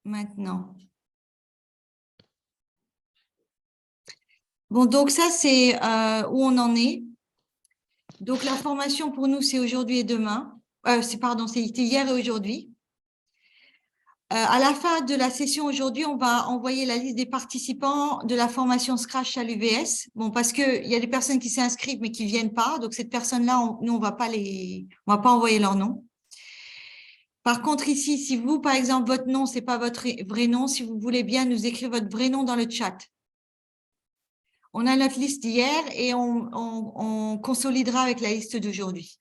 maintenant. Bon, donc ça, c'est où on en est. Donc, la formation pour nous, c'est aujourd'hui et demain. C'est hier et aujourd'hui. À la fin de la session aujourd'hui, on va envoyer la liste des participants de la formation Scratch à l'UVS. Bon, parce qu'il y a des personnes qui s'inscrivent mais qui ne viennent pas. Donc, cette personne-là, nous, on va pas envoyer leur nom. Par contre, ici, si vous, par exemple, votre nom, ce n'est pas votre vrai nom, si vous voulez bien nous écrire votre vrai nom dans le chat. On a notre liste d'hier et on consolidera avec la liste d'aujourd'hui.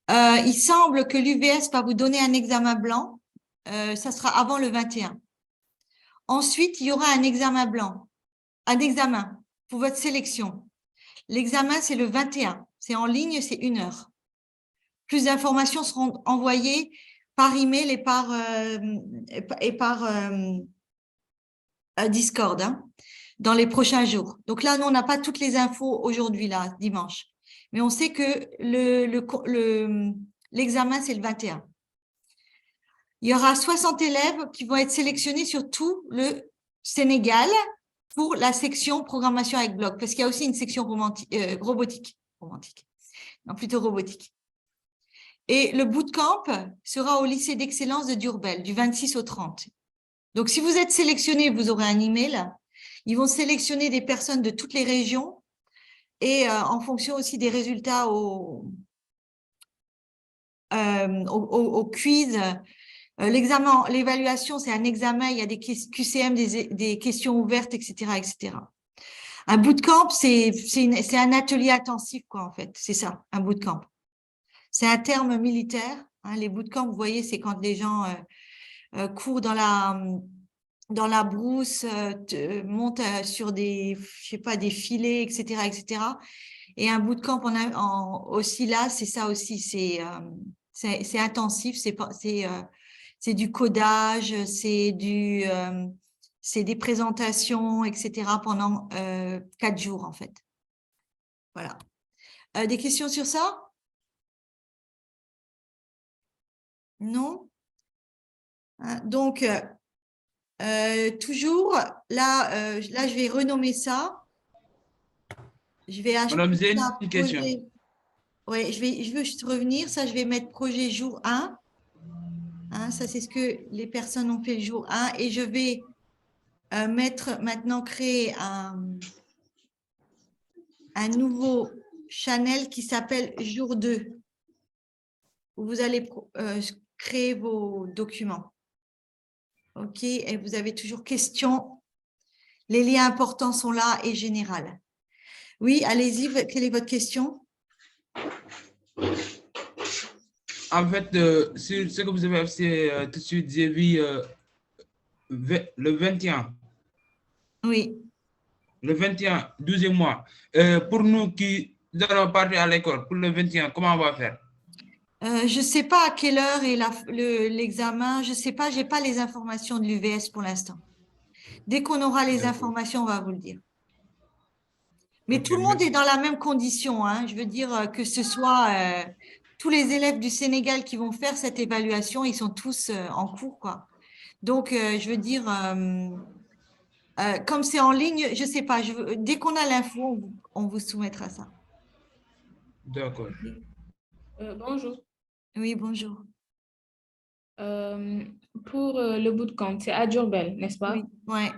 Il semble que l'UVS va vous donner un examen blanc. Ça sera avant le 21. Ensuite, il y aura un examen blanc, un examen pour votre sélection. L'examen, c'est le 21. C'est en ligne, c'est 1 heure. Plus d'informations seront envoyées par email et par Discord dans les prochains jours. Donc là, nous, on n'a pas toutes les infos aujourd'hui, là, dimanche. Mais on sait que l'examen, c'est le 21. Il y aura 60 élèves qui vont être sélectionnés sur tout le Sénégal pour la section programmation avec bloc, parce qu'il y a aussi une section robotique. Non, plutôt robotique. Et le bootcamp sera au lycée d'excellence de Diourbel, du 26 au 30. Donc, si vous êtes sélectionné, vous aurez un email. Ils vont sélectionner des personnes de toutes les régions et en fonction aussi des résultats au quiz. L'examen, l'évaluation, c'est un examen, il y a des QCM, des questions ouvertes, etc., etc. Un bootcamp, c'est un atelier intensif, quoi, en fait. C'est ça, un bootcamp. C'est un terme militaire. Les bootcamps, vous voyez, c'est quand les gens courent dans la brousse, montent sur des filets, etc., etc. Et un bootcamp aussi là, c'est ça aussi, c'est intensif, c'est du codage, c'est des présentations, etc. pendant 4 jours, en fait. Voilà. Des questions sur ça? Non? Donc, toujours, là, je vais renommer ça. Je vais acheter Madame, j'ai ça une question. projet. Oui, je veux juste revenir. Ça, je vais mettre projet jour 1. Ça, c'est ce que les personnes ont fait le jour 1. Et je vais créer un nouveau channel qui s'appelle jour 2, où vous allez créer vos documents. OK, et vous avez toujours questions. Les liens importants sont là et général. Oui, allez-y, quelle est votre question? En fait, sur ce que vous avez fait tout de suite, j'ai vu le 21. Oui. Le 21, 12e mois. Pour nous qui allons partir à l'école, pour le 21, comment on va faire? Je ne sais pas à quelle heure est l'examen. Je ne sais pas, je n'ai pas les informations de l'UVS pour l'instant. Dès qu'on aura les informations, on va vous le dire. Mais Ok, tout le monde merci. est dans la même condition. Je veux dire que ce soit tous les élèves du Sénégal qui vont faire cette évaluation, ils sont tous en cours, quoi. Donc, je veux dire, comme c'est en ligne, je ne sais pas. Dès qu'on a l'info, on vous soumettra ça. D'accord. Bonjour. Oui, bonjour. Pour le bootcamp, c'est à Diourbel, n'est-ce pas? Oui, ouais.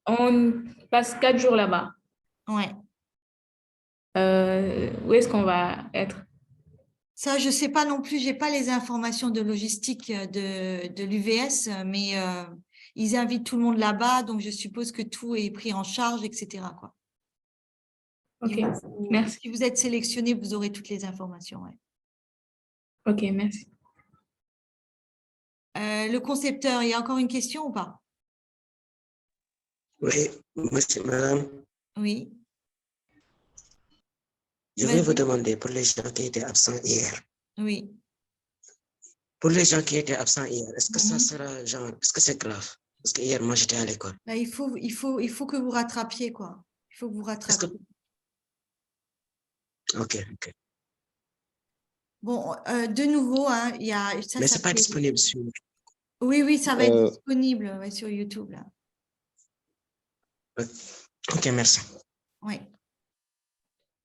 On passe 4 jours là-bas. Ouais. Où est-ce qu'on va être? Ça, je ne sais pas non plus, je n'ai pas les informations de logistique de l'UVS, mais ils invitent tout le monde là-bas, donc je suppose que tout est pris en charge, etc., quoi. Ok, merci. Si vous êtes sélectionné, vous aurez toutes les informations. Ouais. Ok, merci. Le concepteur, il y a encore une question ou pas? Oui, madame. Oui. Je vais vous demander pour les gens qui étaient absents hier. Oui. Pour les gens qui étaient absents hier, est-ce que ça sera est-ce que c'est grave? Parce que hier, moi, j'étais à l'école. Là, il faut que vous rattrapiez, quoi. Il faut que vous rattrapiez. Ok. Bon, de nouveau, hein, il y a ça. Mais ça c'est pas fait- disponible sur. Oui, ça va être disponible ouais, sur YouTube là. Ok, merci. Oui.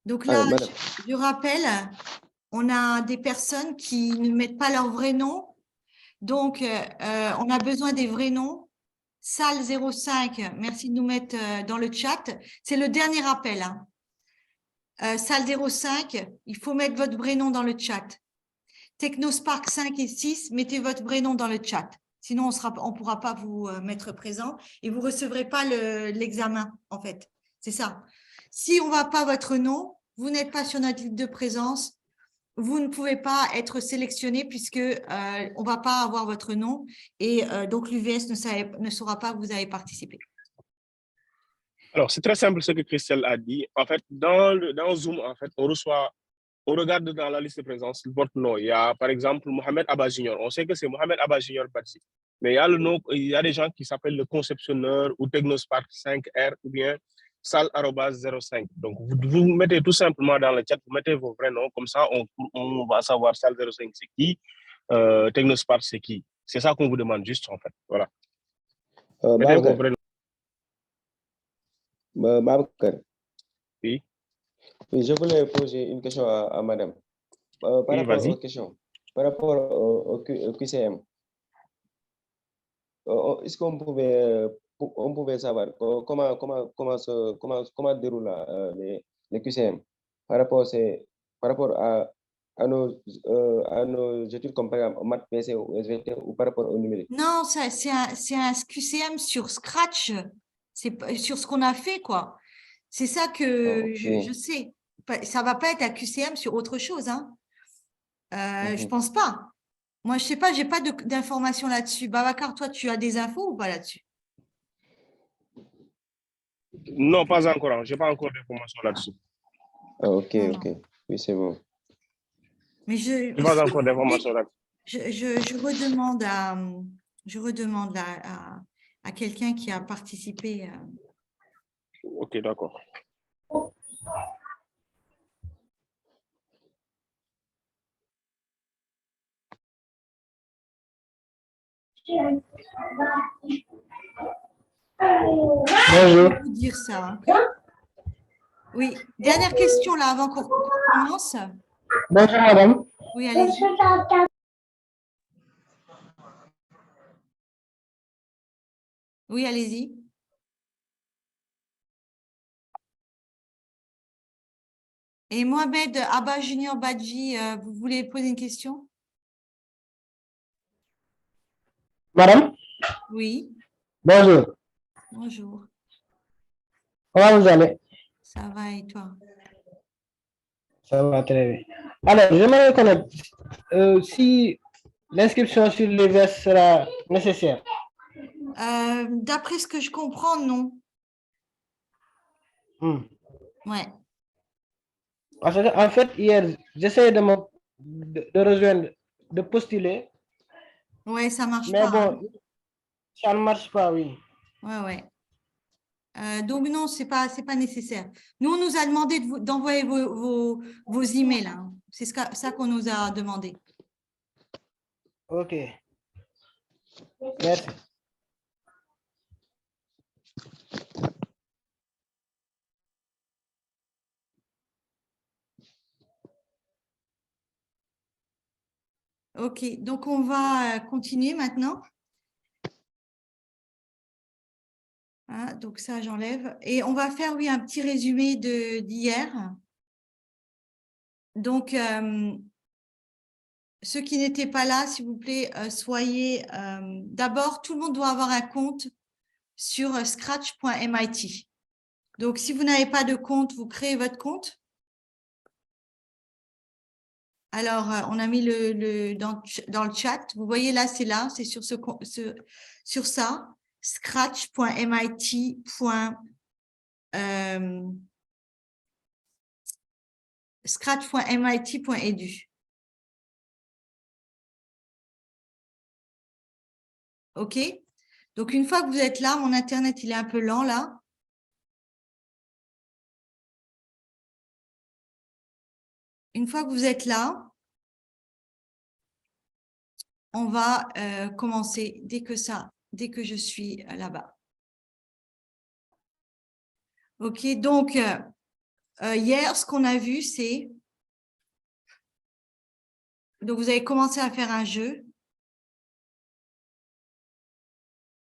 Donc là, madame. je rappelle, on a des personnes qui ne mettent pas leur vrai nom. Donc, on a besoin des vrais noms. Salle 05, merci de nous mettre dans le chat. C'est le dernier appel. Hein. Salle 05, il faut mettre votre vrai nom dans le chat. Technospark 5 et 6, mettez votre vrai nom dans le chat. Sinon, on ne pourra pas vous mettre présent et vous ne recevrez pas l'examen, en fait. C'est ça. Si on ne voit pas votre nom, vous n'êtes pas sur notre liste de présence, vous ne pouvez pas être sélectionné puisque on ne va pas avoir votre nom et donc l'UVS ne saura pas que vous avez participé. Alors, c'est très simple ce que Christelle a dit. En fait, dans Zoom, en fait, on regarde dans la liste de présence votre nom. Il y a, par exemple, Mohamed Abba Junior. On sait que c'est Mohamed Abba Junior Badji. Mais il y a des gens qui s'appellent le conceptionneur ou Technospark 5R ou bien sal@05. Donc, vous mettez tout simplement dans le chat, vous mettez vos vrais noms. Comme ça, on va savoir sal05 c'est qui, Technospark c'est qui. C'est ça qu'on vous demande juste, en fait. Voilà. Mettez vos vrais noms. Babacar. Oui. Oui, je voulais poser une question à madame. Par Oui, rapport vas-y. aux questions, par rapport au QCM, est-ce qu'on pouvait savoir comment déroule les QCM par rapport à nos études comme par exemple maths, PC ou SVT ou par rapport au numérique? Non, c'est un QCM sur Scratch. C'est sur ce qu'on a fait, quoi. C'est ça que je sais. Ça ne va pas être un QCM sur autre chose. Hein. Je ne pense pas. Moi, je ne sais pas, je n'ai pas d'informations là-dessus. Babacar, toi, tu as des infos ou pas là-dessus? Non, pas encore. Je n'ai pas encore d'informations là-dessus. Ok. Oui, c'est bon. Mais Je n'ai pas encore d'informations là-dessus. je redemande à quelqu'un qui a participé. Ok, d'accord. Bonjour. Je vais vous dire ça. Oui, dernière question là avant qu'on commence. Bonjour madame. Oui, allez-y. Oui, allez-y. Et Mohamed Abba Junior Badji, vous voulez poser une question? Madame? Oui. Bonjour. Bonjour. Comment vous allez? Ça va et toi? Ça va très bien. Alors, j'aimerais connaître si l'inscription sur l'UVS sera nécessaire. D'après ce que je comprends, non. Ouais. Parce qu'en fait, hier, j'essayais de rejoindre, de postuler. Ouais, ça marche mais pas. Mais bon, Hein. ça ne marche pas, oui. Ouais. Donc, non, ce n'est pas nécessaire. Nous, on nous a demandé d'envoyer vos emails. Hein. C'est ça qu'on nous a demandé. Ok. Merci. Ok, donc on va continuer maintenant. Ah, donc ça, j'enlève. Et on va faire, oui, un petit résumé d'hier. Donc, ceux qui n'étaient pas là, s'il vous plaît, soyez… D'abord, tout le monde doit avoir un compte sur scratch.mit. Donc, si vous n'avez pas de compte, vous créez votre compte. Alors, on a mis dans le chat. Vous voyez là, c'est sur ça, scratch.mit.edu. OK? Donc, une fois que vous êtes là, mon Internet, il est un peu lent là. Une fois que vous êtes là, on va commencer dès que je suis là-bas. OK, donc hier, ce qu'on a vu, c'est... Donc, vous avez commencé à faire un jeu.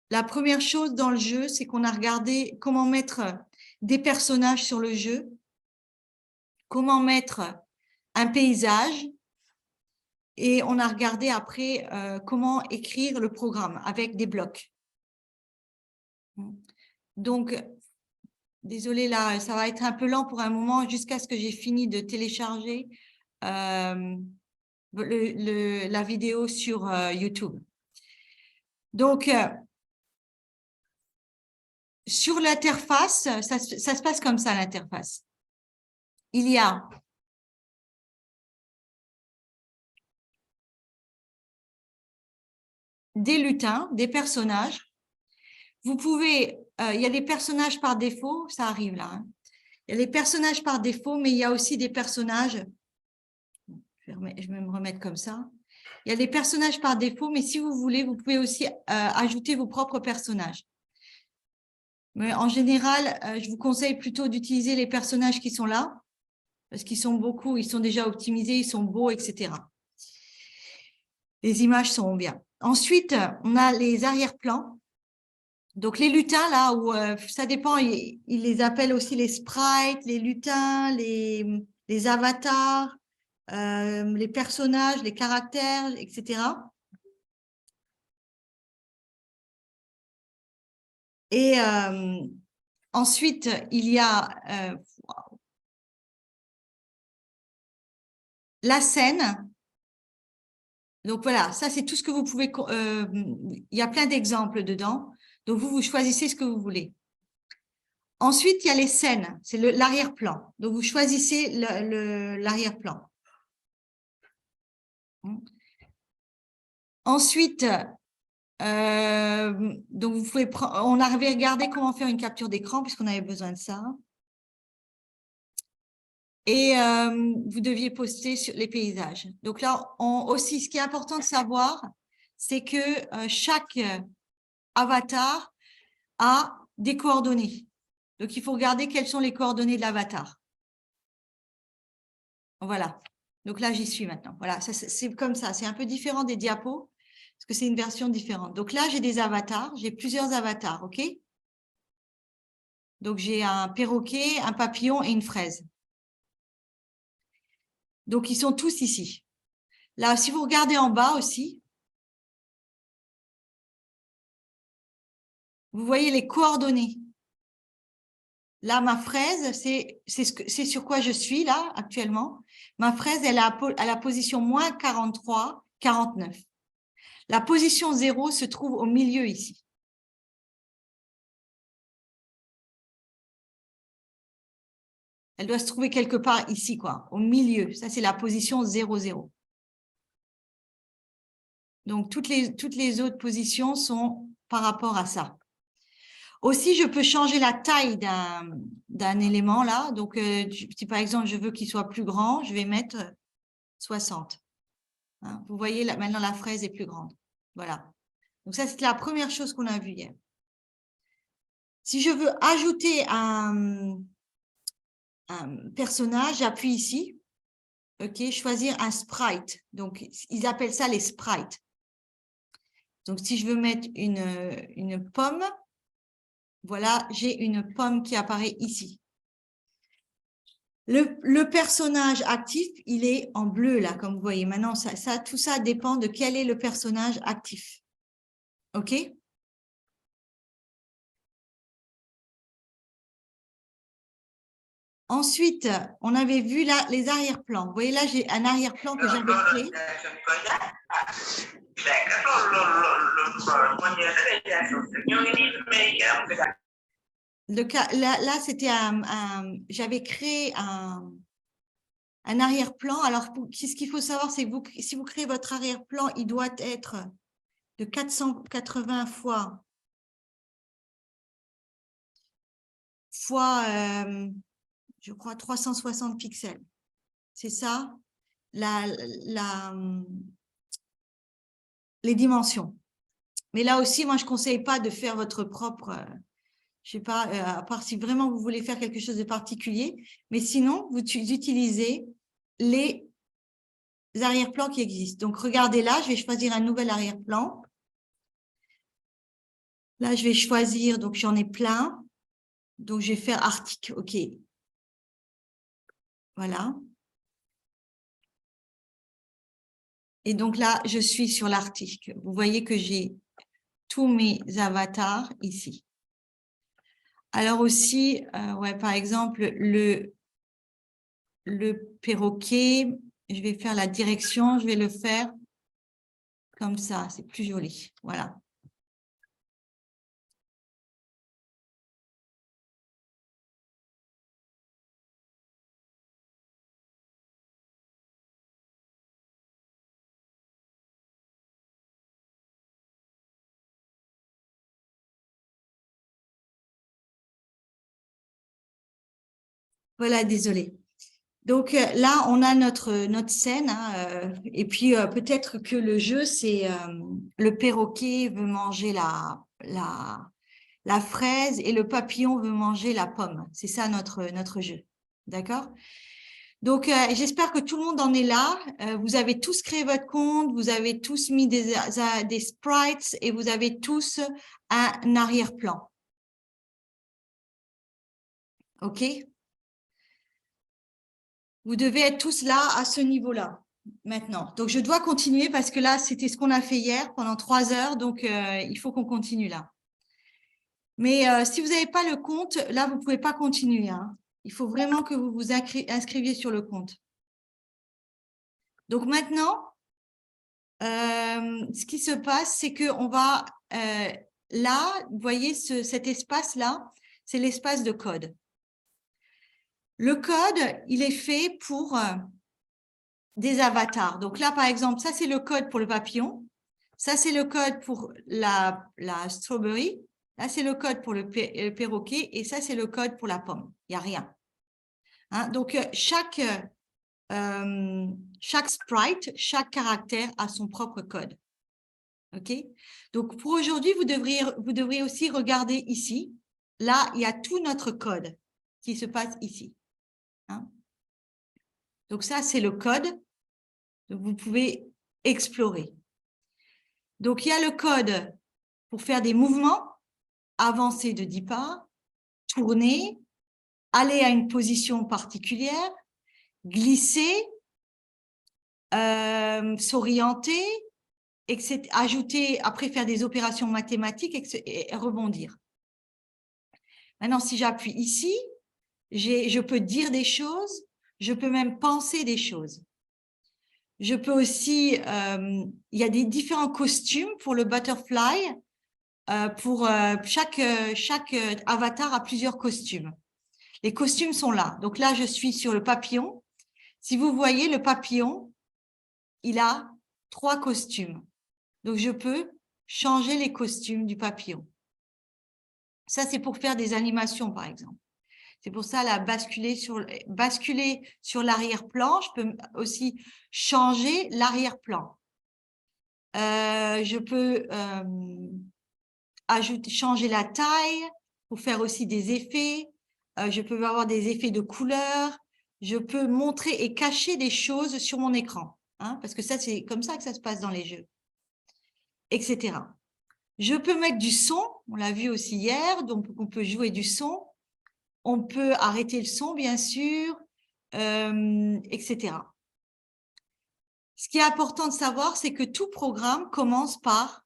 La première chose dans le jeu, c'est qu'on a regardé comment mettre des personnages sur le jeu, comment mettre un paysage, et on a regardé après comment écrire le programme avec des blocs. Donc, désolé, là, ça va être un peu lent pour un moment jusqu'à ce que j'ai fini de télécharger la vidéo sur YouTube. Donc, sur l'interface, ça se passe comme ça, l'interface. Il y a des lutins, des personnages. Vous pouvez, il y a des personnages par défaut, ça arrive là. Hein. Il y a des personnages par défaut, mais il y a aussi des personnages. Je vais me remettre comme ça. Il y a des personnages par défaut, mais si vous voulez, vous pouvez aussi ajouter vos propres personnages. Mais en général, je vous conseille plutôt d'utiliser les personnages qui sont là, parce qu'ils sont beaucoup, ils sont déjà optimisés, ils sont beaux, etc. Les images sont bien. Ensuite, on a les arrière-plans. Donc, les lutins, là, où ça dépend, ils les appellent aussi les sprites, les lutins, les avatars, les personnages, les caractères, etc. Et ensuite, il y a la scène. Donc, voilà, ça, c'est tout ce que vous pouvez... il y a plein d'exemples dedans. Donc, vous choisissez ce que vous voulez. Ensuite, il y a les scènes, c'est l'arrière-plan. Donc, vous choisissez l'arrière-plan. Ensuite, donc vous pouvez on avait regardé comment faire une capture d'écran puisqu'on avait besoin de ça. Et vous deviez poster sur les paysages. Donc là, aussi, ce qui est important de savoir, c'est que chaque avatar a des coordonnées. Donc, il faut regarder quelles sont les coordonnées de l'avatar. Voilà. Donc là, j'y suis maintenant. Voilà, c'est comme ça. C'est un peu différent des diapos parce que c'est une version différente. Donc là, j'ai des avatars. J'ai plusieurs avatars, OK? Donc, j'ai un perroquet, un papillon et une fraise. Donc, ils sont tous ici. Là, si vous regardez en bas aussi, vous voyez les coordonnées. Là, ma fraise, c'est sur quoi je suis là actuellement. Ma fraise, elle est à la position moins 43, 49. La position 0 se trouve au milieu ici. Elle doit se trouver quelque part ici, quoi, au milieu. Ça, c'est la position 0, 0. Donc, toutes les autres positions sont par rapport à ça. Aussi, je peux changer la taille d'un élément là. Donc, si par exemple, je veux qu'il soit plus grand, je vais mettre 60. Hein, vous voyez, là, maintenant, la fraise est plus grande. Voilà. Donc, ça, c'était la première chose qu'on a vue hier. Si je veux ajouter un personnage, j'appuie ici. OK, choisir un sprite. Donc, ils appellent ça les sprites. Donc, si je veux mettre une pomme, voilà, j'ai une pomme qui apparaît ici. Le personnage actif, il est en bleu, là, comme vous voyez. Maintenant, tout ça dépend de quel est le personnage actif. OK? Ensuite, on avait vu là les arrière-plans. Vous voyez, là, j'ai un arrière-plan que j'avais créé. Là, c'était j'avais créé un arrière-plan. Alors, ce qu'il faut savoir, c'est que si vous créez votre arrière-plan, il doit être de 480 fois je crois, 360 pixels. C'est ça, les dimensions. Mais là aussi, moi, je ne conseille pas de faire votre propre, je sais pas, à part si vraiment vous voulez faire quelque chose de particulier. Mais sinon, vous utilisez les arrière-plans qui existent. Donc, regardez là, je vais choisir un nouvel arrière-plan. Là, je vais choisir, donc j'en ai plein. Donc, je vais faire Arctique, OK. Voilà. Et donc là, je suis sur l'Arctique. Vous voyez que j'ai tous mes avatars ici. Alors aussi, ouais, par exemple, le perroquet, je vais faire la direction, je vais le faire comme ça, c'est plus joli. Voilà. Voilà, désolé. Donc là, on a notre scène. Hein, et puis, peut-être que le jeu, c'est le perroquet veut manger la fraise et le papillon veut manger la pomme. C'est ça notre jeu. D'accord? Donc, j'espère que tout le monde en est là. Vous avez tous créé votre compte, vous avez tous mis des sprites et vous avez tous un arrière-plan. OK? Vous devez être tous là à ce niveau-là maintenant. Donc, je dois continuer parce que là, c'était ce qu'on a fait hier pendant 3 heures. Donc, il faut qu'on continue là. Mais si vous n'avez pas le compte, là, vous ne pouvez pas continuer. Hein. Il faut vraiment que vous vous inscriviez sur le compte. Donc, maintenant, ce qui se passe, c'est qu'on va là, vous voyez cet espace-là, c'est l'espace de code. Le code, il est fait pour des avatars. Donc là, par exemple, ça, c'est le code pour le papillon. Ça, c'est le code pour la strawberry. Là, c'est le code pour le perroquet. Et ça, c'est le code pour la pomme. Il n'y a rien. Hein? Donc, chaque sprite, chaque caractère a son propre code. OK? Donc, pour aujourd'hui, vous devriez aussi regarder ici. Là, il y a tout notre code qui se passe ici. Hein? Donc, ça, c'est le code. Donc, vous pouvez explorer. Donc, il y a le code pour faire des mouvements, avancer de 10 pas, tourner, aller à une position particulière, glisser, s'orienter, ajouter, après faire des opérations mathématiques et rebondir. Maintenant, si j'appuie ici, je peux dire des choses, je peux même penser des choses. Je peux aussi, il y a des différents costumes pour le butterfly. Chaque avatar a plusieurs costumes. Les costumes sont là. Donc là, je suis sur le papillon. Si vous voyez, le papillon, il a 3 costumes. Donc, je peux changer les costumes du papillon. Ça, c'est pour faire des animations, par exemple. C'est pour ça, là, basculer sur l'arrière-plan. Je peux aussi changer l'arrière-plan. Je peux changer la taille pour faire aussi des effets. Je peux avoir des effets de couleur. Je peux montrer et cacher des choses sur mon écran. Hein, parce que ça, c'est comme ça que ça se passe dans les jeux, etc. Je peux mettre du son. On l'a vu aussi hier. Donc, on peut jouer du son. On peut arrêter le son, bien sûr, etc. Ce qui est important de savoir, c'est que tout programme commence par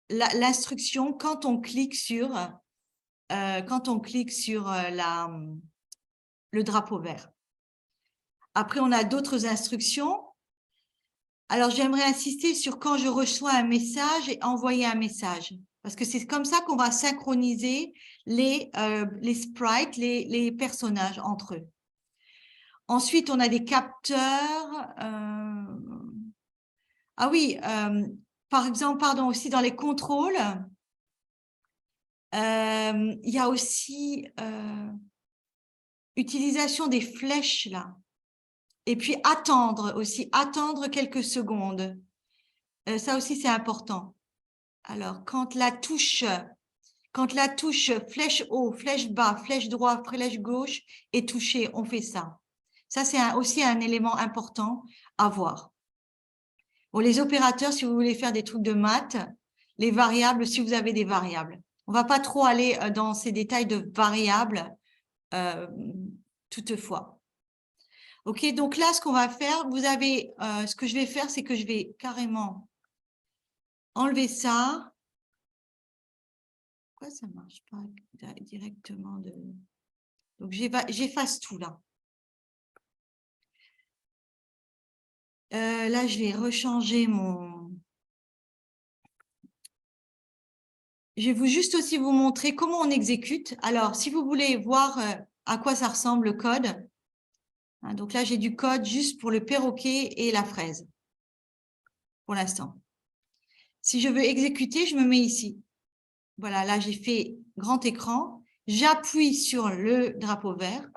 l'instruction quand on clique sur, le drapeau vert. Après, on a d'autres instructions. Alors, j'aimerais insister sur quand je reçois un message et envoyer un message. Parce que c'est comme ça qu'on va synchroniser les sprites, les personnages entre eux. Ensuite, on a des capteurs. Ah oui, par exemple, aussi dans les contrôles, il y a aussi utilisation des flèches là. Et puis attendre aussi, attendre quelques secondes. Ça aussi, c'est important. Alors, quand la touche flèche haut, flèche bas, flèche droit, flèche gauche est touchée, on fait ça. Ça, c'est aussi un élément important à voir. Bon, les opérateurs, si vous voulez faire des trucs de maths, les variables, si vous avez des variables. On ne va pas trop aller dans ces détails de variables toutefois. OK, donc là, ce qu'on va faire, vous avez, ce que je vais faire, c'est que je vais carrément enlever ça. Pourquoi ça ne marche pas directement de... Donc, j'efface tout là. Là, je vais rechanger mon... Je vais juste aussi vous montrer comment on exécute. Alors, si vous voulez voir à quoi ça ressemble le code, hein, donc là, j'ai du code juste pour le perroquet et la fraise pour l'instant. Si je veux exécuter, je me mets ici. Voilà, là, j'ai fait grand écran. J'appuie sur le drapeau vert.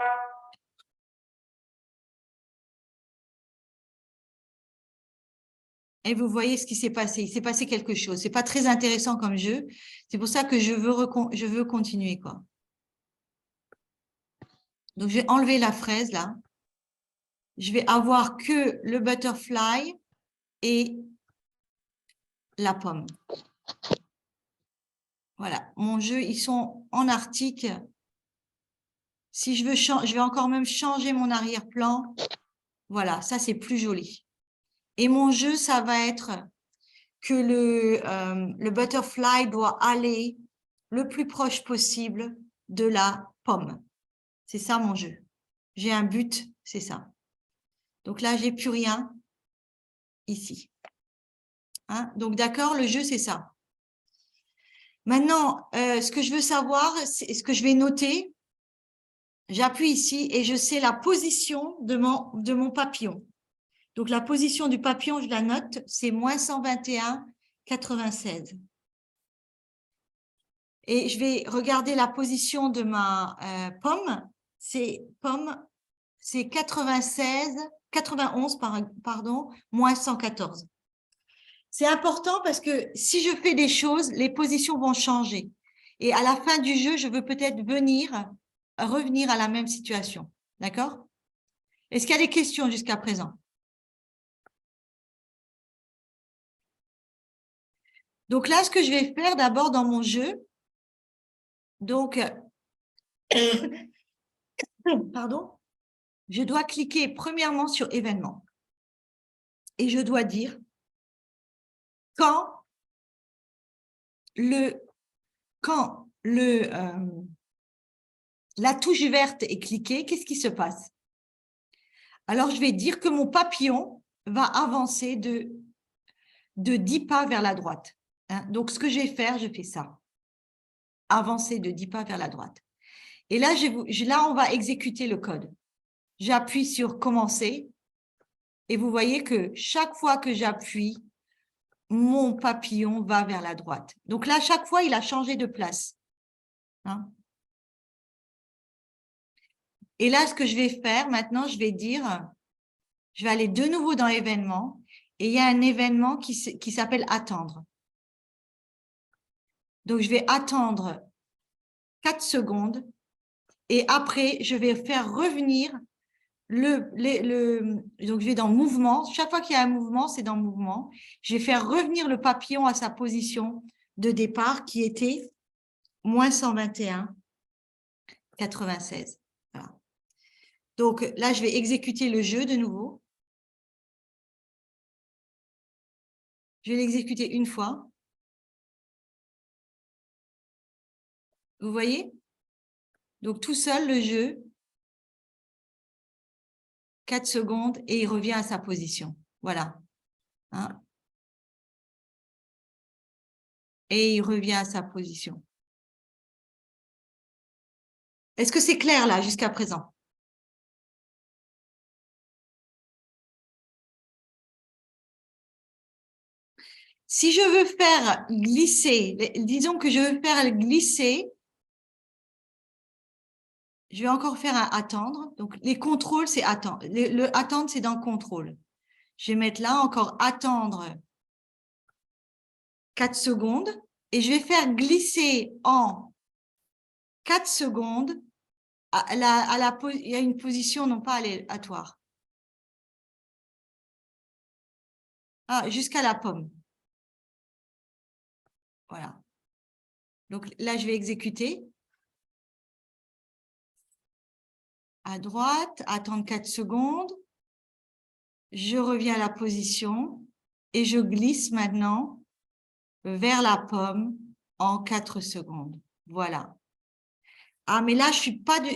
Et vous voyez ce qui s'est passé. Il s'est passé quelque chose. Ce n'est pas très intéressant comme jeu. C'est pour ça que je veux continuer, quoi. Donc, je vais enlever la fraise, là. Je vais avoir que le butterfly et la pomme. Voilà, mon jeu, ils sont en arctique. Si je veux je vais encore même changer mon arrière-plan. Voilà, ça, c'est plus joli. Et mon jeu, ça va être que le butterfly doit aller le plus proche possible de la pomme. C'est ça, mon jeu. J'ai un but, c'est ça. Donc là, j'ai plus rien ici. Hein? Donc, d'accord, le jeu, c'est ça. Maintenant, ce que je veux savoir, c'est ce que je vais noter. J'appuie ici et je sais la position de mon papillon. Donc, la position du papillon, je la note, c'est moins 121,96. Et je vais regarder la position de ma pomme. C'est 91, pardon, moins 114. C'est important parce que si je fais des choses, les positions vont changer. Et à la fin du jeu, je veux peut-être revenir à la même situation. D'accord? Est-ce qu'il y a des questions jusqu'à présent? Donc là, ce que je vais faire d'abord dans mon jeu, donc, pardon, je dois cliquer premièrement sur événement. Et je dois dire quand la touche verte est cliquée, qu'est-ce qui se passe? Alors, je vais dire que mon papillon va avancer de 10 pas vers la droite. Hein? Donc, ce que je vais faire, je fais ça. Avancer de 10 pas vers la droite. Et là, là, on va exécuter le code. J'appuie sur « Commencer » et vous voyez que chaque fois que j'appuie, mon papillon va vers la droite. Donc là, chaque fois, il a changé de place. Hein? Et là, ce que je vais faire, maintenant, je vais dire, je vais aller de nouveau dans l'événement et il y a un événement qui s'appelle « Attendre ». Donc, je vais attendre 4 secondes et après, je vais faire revenir donc, je vais dans mouvement. Chaque fois qu'il y a un mouvement, c'est dans mouvement. Je vais faire revenir le papillon à sa position de départ qui était moins 121,96. Voilà. Donc là, je vais exécuter le jeu de nouveau. Je vais l'exécuter une fois. Vous voyez? Donc tout seul, le jeu. 4 secondes et il revient à sa position. Voilà. Hein? Et il revient à sa position. Est-ce que c'est clair là jusqu'à présent? Si je veux faire glisser, disons que je veux faire glisser Je vais encore faire un attendre. Donc, les contrôles, c'est attendre. Le attendre, c'est dans contrôle. Je vais mettre là encore attendre 4 secondes et je vais faire glisser en 4 secondes il y a une position non pas aléatoire. Jusqu'à la pomme. Voilà. Donc là, je vais exécuter. À droite, attendre 4 secondes. Je reviens à la position et je glisse maintenant vers la pomme en 4 secondes. Voilà. Mais là, je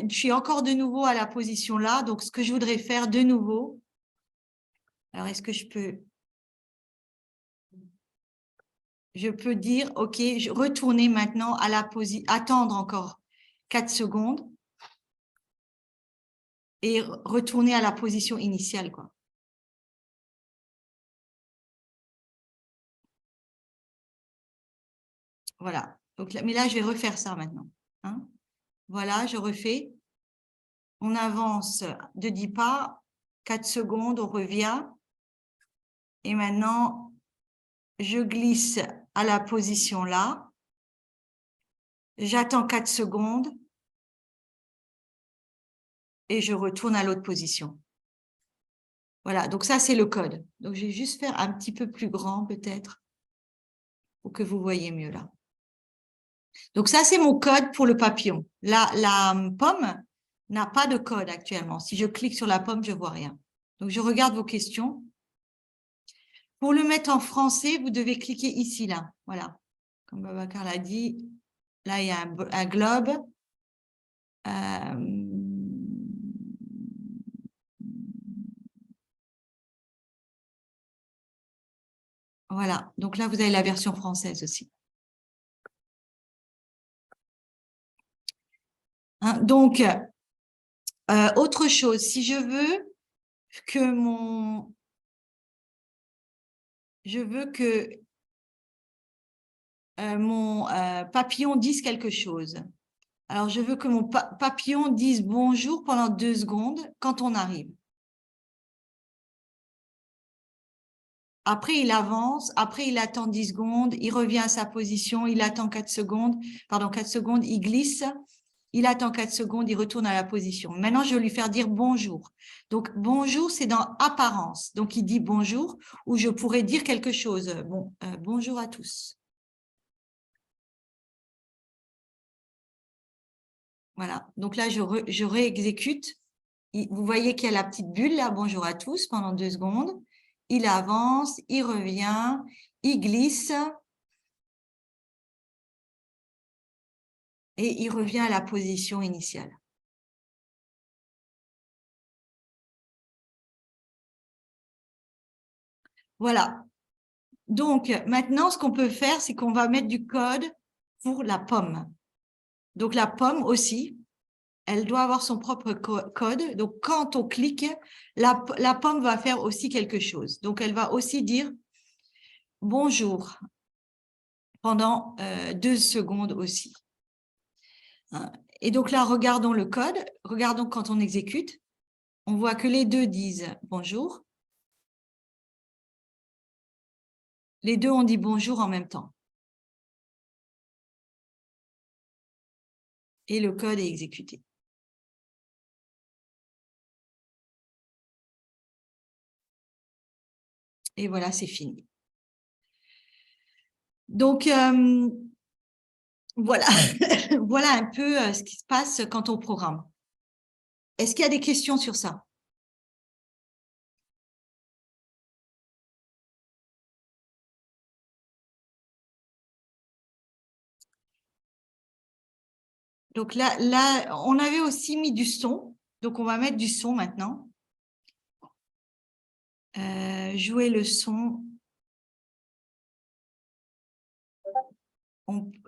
suis encore de nouveau à la position là. Donc, ce que je voudrais faire de nouveau. Alors, est-ce que je peux dire, OK, je retourner maintenant à la position, attendre encore 4 secondes et retourner à la position initiale, quoi. Voilà. Donc, mais là, je vais refaire ça maintenant. Hein. Voilà, je refais. On avance de 10 pas, 4 secondes, on revient. Et maintenant, je glisse à la position là. J'attends 4 secondes. Et je retourne à l'autre position. Voilà, donc ça, c'est le code. Donc, je vais juste faire un petit peu plus grand, peut-être, pour que vous voyez mieux là. Donc, ça, c'est mon code pour le papillon. La pomme n'a pas de code actuellement. Si je clique sur la pomme, je ne vois rien. Donc, je regarde vos questions. Pour le mettre en français, vous devez cliquer ici, là. Voilà. Comme Babacar l'a dit, là, il y a un globe. Voilà. Donc là, vous avez la version française aussi. Hein, donc, autre chose, si je veux que mon papillon dise quelque chose. Alors, je veux que mon papillon dise bonjour pendant 2 secondes quand on arrive. Après, il avance, après, il attend 10 secondes, il revient à sa position, il attend 4 secondes, il glisse, il attend 4 secondes, il retourne à la position. Maintenant, je vais lui faire dire bonjour. Donc, bonjour, c'est dans apparence. Donc, il dit bonjour, ou je pourrais dire quelque chose. Bon, bonjour à tous. Voilà. Donc là, je réexécute. Vous voyez qu'il y a la petite bulle là, bonjour à tous, pendant 2 secondes. Il avance, il revient, il glisse. Et il revient à la position initiale. Voilà. Donc, maintenant, ce qu'on peut faire, c'est qu'on va mettre du code pour la pomme. Donc, la pomme aussi, elle doit avoir son propre code. Donc, quand on clique, la pomme va faire aussi quelque chose. Donc, elle va aussi dire bonjour pendant 2 secondes aussi. Et donc là, regardons le code. Regardons quand on exécute. On voit que les deux disent bonjour. Les deux ont dit bonjour en même temps. Et le code est exécuté. Et voilà, c'est fini. Donc, voilà. Voilà un peu ce qui se passe quand on programme. Est-ce qu'il y a des questions sur ça? Donc là, on avait aussi mis du son. Donc, on va mettre du son maintenant. Jouer le son.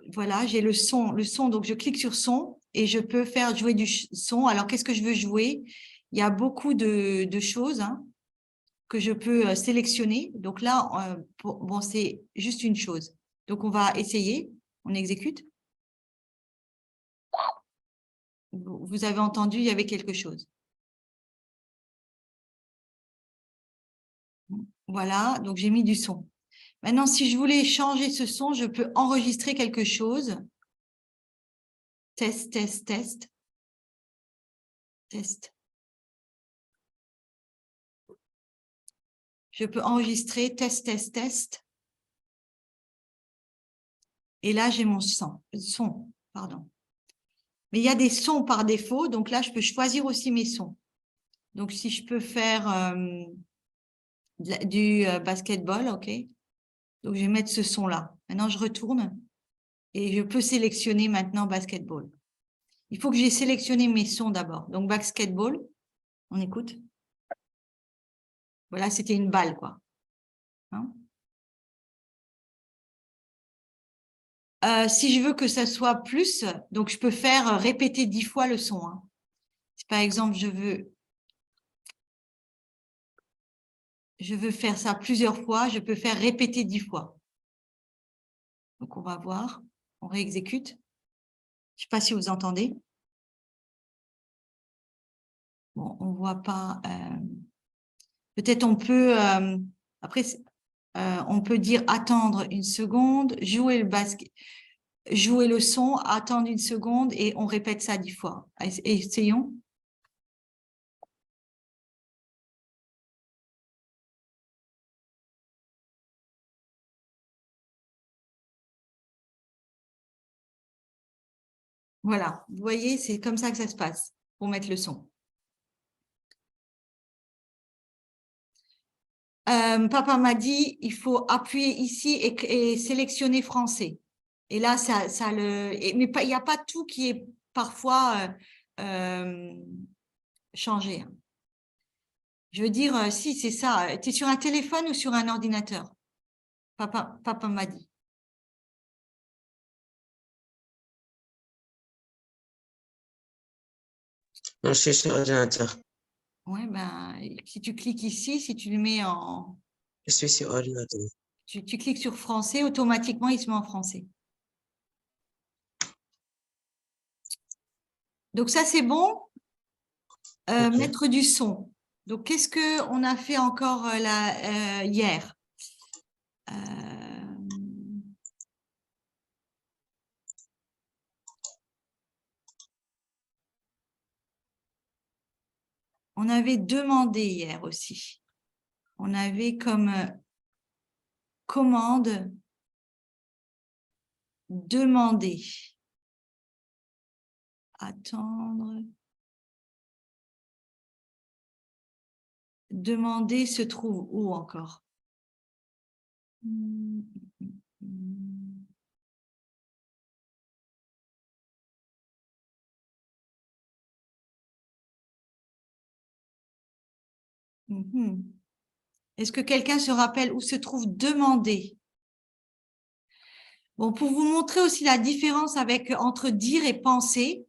Voilà, j'ai le son. Donc, je clique sur son et je peux faire jouer du son. Alors, qu'est-ce que je veux jouer? Il y a beaucoup de choses que je peux sélectionner. Donc là, bon, c'est juste une chose. Donc, on va essayer. On exécute. vous avez entendu, il y avait quelque chose. Voilà, donc j'ai mis du son. Maintenant, si je voulais changer ce son, je peux enregistrer quelque chose. Test, test, test. Test. Je peux enregistrer test, test, test. Et là, j'ai mon son, pardon. Mais il y a des sons par défaut, donc là, je peux choisir aussi mes sons. Donc, si je peux faire du basketball, OK. Donc, je vais mettre ce son-là. Maintenant, je retourne et je peux sélectionner maintenant basketball. Il faut que j'ai sélectionné mes sons d'abord. Donc, basketball, on écoute. Voilà, c'était une balle, quoi. Hein? Si je veux que ça soit plus, donc je peux faire répéter 10 fois le son. Hein. Si par exemple, je veux faire ça plusieurs fois, je peux faire répéter 10 fois. Donc, on va voir. On réexécute. Je ne sais pas si vous entendez. Bon, on ne voit pas. Peut-être on peut, après, on peut dire attendre une seconde, jouer le son, attendre une seconde et on répète ça 10 fois. Essayons. Voilà, vous voyez, c'est comme ça que ça se passe pour mettre le son. Papa m'a dit, il faut appuyer ici et sélectionner français. Et là, mais il n'y a pas tout qui est parfois changé. Je veux dire, si, c'est ça. Tu es sur un téléphone ou sur un ordinateur? Papa m'a dit. Non, je suis sur ordinateur. Oui, ben, si tu cliques ici, si tu le mets en… Je suis sur ordinateur. Tu cliques sur français, automatiquement, il se met en français. Donc, ça, c'est bon. Ok. Mettre du son. Donc, qu'est-ce qu'on a fait encore hier? On avait demandé hier aussi. On avait comme commande demander. Attendre. Demander se trouve où encore? Est-ce que quelqu'un se rappelle où se trouve demander? Bon, pour vous montrer aussi la différence entre dire et penser,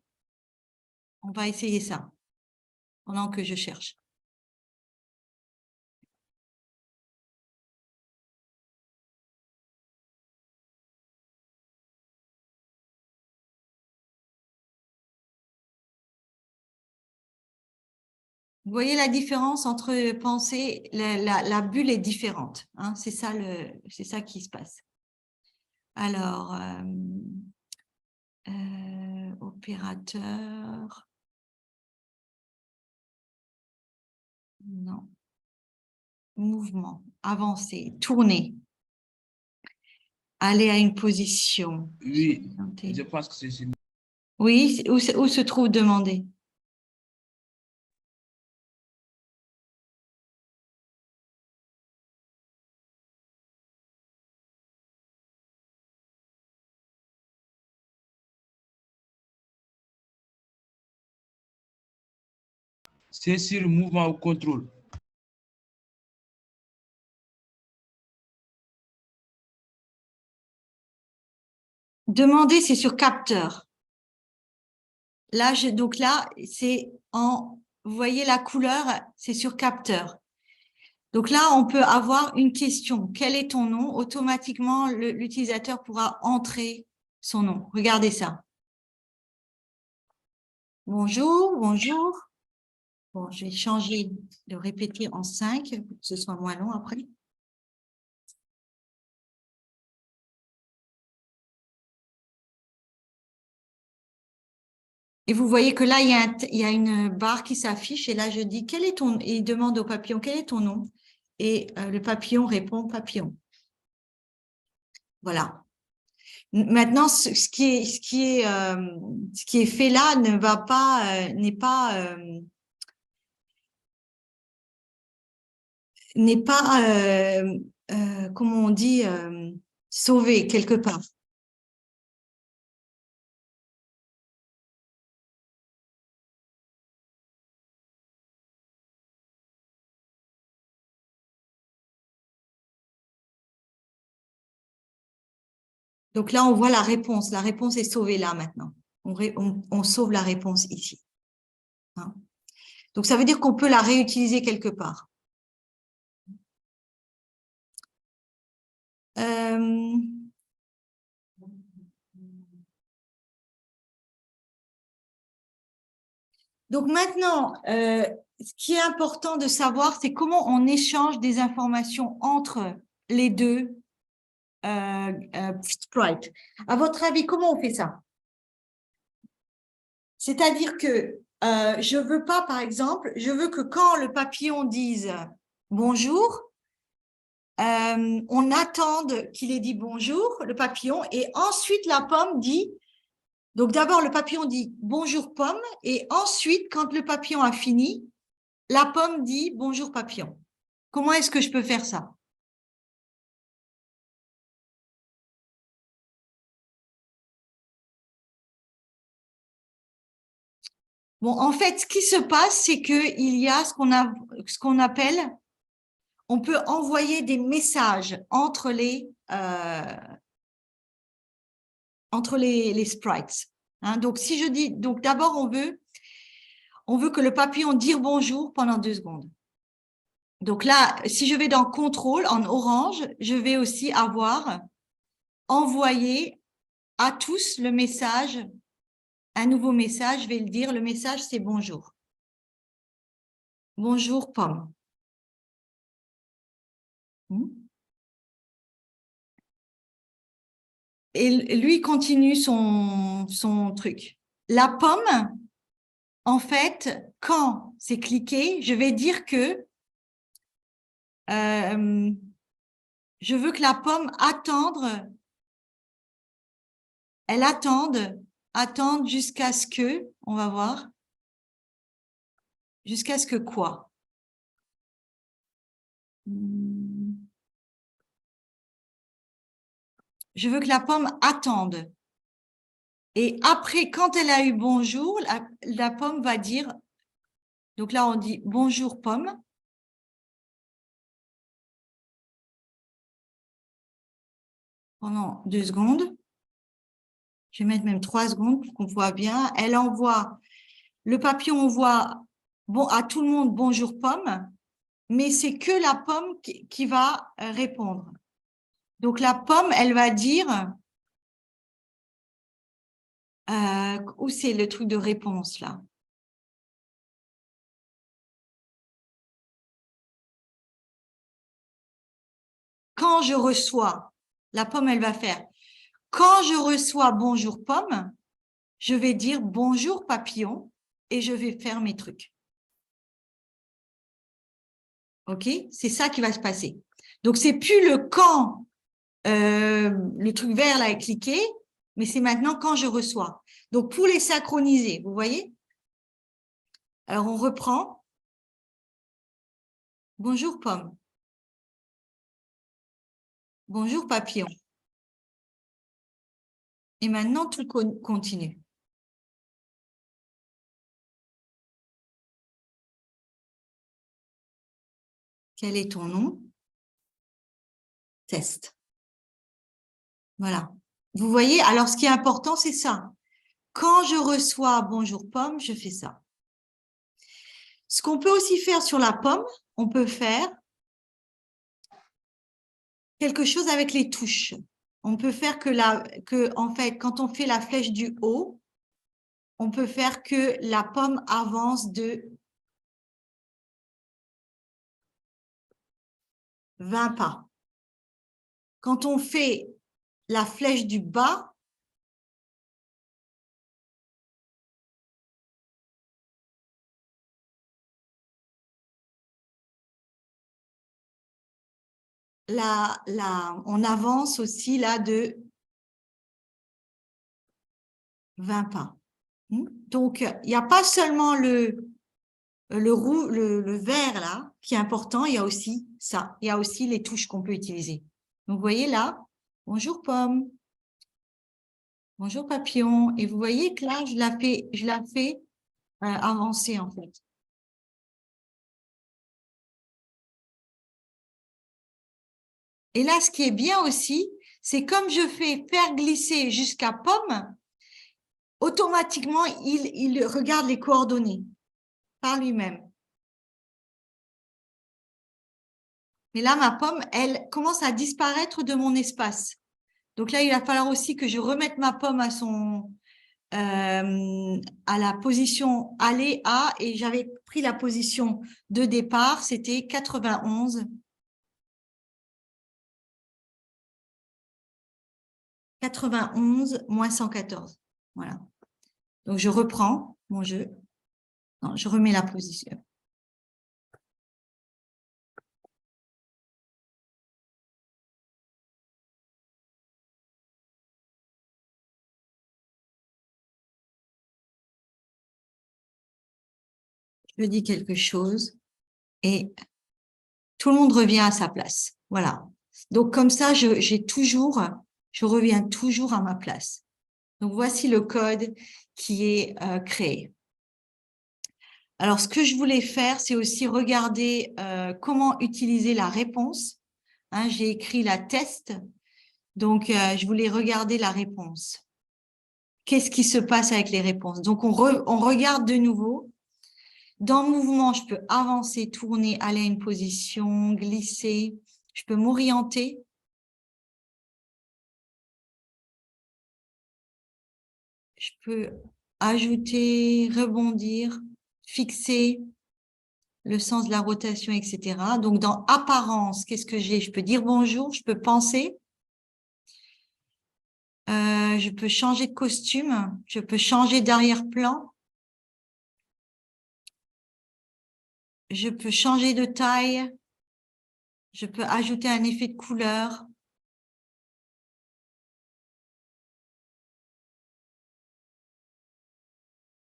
on va essayer ça pendant que je cherche. Vous voyez la différence entre penser, la bulle est différente. Hein, c'est ça qui se passe. Alors, opérateur. Non. Mouvement, avancer, tourner. Aller à une position. Oui, je pense que c'est… Oui, où se trouve demander? C'est sur le mouvement au contrôle. Demander, c'est sur capteur. Là, donc là, c'est vous voyez la couleur, c'est sur capteur. Donc là, on peut avoir une question. Quel est ton nom? Automatiquement, l'utilisateur pourra entrer son nom. Regardez ça. Bonjour, bonjour. Bon, je vais changer de répéter en 5 pour que ce soit moins long après. Et vous voyez que là, il y a une barre qui s'affiche et là, je dis, quel est ton... Et il demande au papillon, quel est ton nom? Et le papillon répond, papillon. Voilà. Maintenant, ce qui est fait là ne va pas, n'est pas, comment on dit, sauvé quelque part. Donc là, on voit la réponse. La réponse est sauvée là maintenant. On sauve la réponse ici. Hein. Donc, ça veut dire qu'on peut la réutiliser quelque part. Donc maintenant, ce qui est important de savoir, c'est comment on échange des informations entre les deux sprites. À votre avis, comment on fait ça? C'est-à-dire que je veux pas, par exemple, je veux que quand le papillon dise bonjour, on attende qu'il ait dit bonjour, le papillon, et ensuite la pomme dit, donc d'abord le papillon dit bonjour pomme, et ensuite quand le papillon a fini, la pomme dit bonjour papillon. Comment est-ce que je peux faire ça? Bon, en fait, ce qui se passe, c'est qu'il y a ce qu'on appelle, on peut envoyer des messages entre les sprites. Hein. Donc, si je dis, donc d'abord, on veut que le papillon dise bonjour pendant 2 secondes. Donc là, si je vais dans contrôle en orange, je vais aussi avoir envoyé à tous le message, un nouveau message, je vais le dire, le message c'est bonjour. Bonjour pomme. Et lui continue son truc. La pomme, en fait, quand c'est cliqué, je vais dire que je veux que la pomme attende jusqu'à ce que, on va voir, jusqu'à ce que quoi? Je veux que la pomme attende. Et après, quand elle a eu bonjour, la pomme va dire, donc là on dit bonjour pomme. Pendant 2 secondes. Je vais mettre même 3 secondes pour qu'on voit bien. Elle envoie, le papillon envoie à tout le monde bonjour pomme, mais c'est que la pomme qui va répondre. Donc la pomme, elle va dire, où c'est le truc de réponse là? Quand je reçois, la pomme, elle va faire, quand je reçois bonjour pomme, je vais dire bonjour papillon et je vais faire mes trucs. OK? C'est ça qui va se passer. Donc, c'est plus le quand le truc vert là est cliqué, mais c'est maintenant quand je reçois. Donc, pour les synchroniser, vous voyez? Alors, on reprend. Bonjour pomme. Bonjour papillon. Et maintenant, tout continue. Quel est ton nom? Test. Voilà. Vous voyez, alors ce qui est important, c'est ça. Quand je reçois bonjour pomme, je fais ça. Ce qu'on peut aussi faire sur la pomme, on peut faire quelque chose avec les touches. On peut faire en fait, quand on fait la flèche du haut, on peut faire que la pomme avance de 20 pas. Quand on fait la flèche du bas, on avance aussi là de 20 pas. Donc, il n'y a pas seulement le vert là qui est important, il y a aussi ça. Il y a aussi les touches qu'on peut utiliser. Donc, vous voyez là, bonjour pomme, bonjour papillon. Et vous voyez que là, je la fais avancer en fait. Et là, ce qui est bien aussi, c'est comme je fais faire glisser jusqu'à pomme, automatiquement, il regarde les coordonnées par lui-même. Mais là, ma pomme, elle commence à disparaître de mon espace. Donc là, il va falloir aussi que je remette ma pomme à la position aller à, et j'avais pris la position de départ, c'était 91. 91 moins 114. Voilà. Donc, je reprends mon jeu. Non, je remets la position. Je dis quelque chose et tout le monde revient à sa place. Voilà. Donc, comme ça, je reviens toujours à ma place. Donc, voici le code qui est créé. Alors, ce que je voulais faire, c'est aussi regarder comment utiliser la réponse. Hein, j'ai écrit la test. Donc, je voulais regarder la réponse. Qu'est-ce qui se passe avec les réponses? Donc, on regarde de nouveau. Dans le mouvement, je peux avancer, tourner, aller à une position, glisser. Je peux m'orienter. Je peux ajouter, rebondir, fixer le sens de la rotation, etc. Donc, dans apparence, qu'est-ce que j'ai? Je peux dire bonjour, je peux penser. Je peux changer de costume, je peux changer d'arrière-plan. Je peux changer de taille. Je peux ajouter un effet de couleur.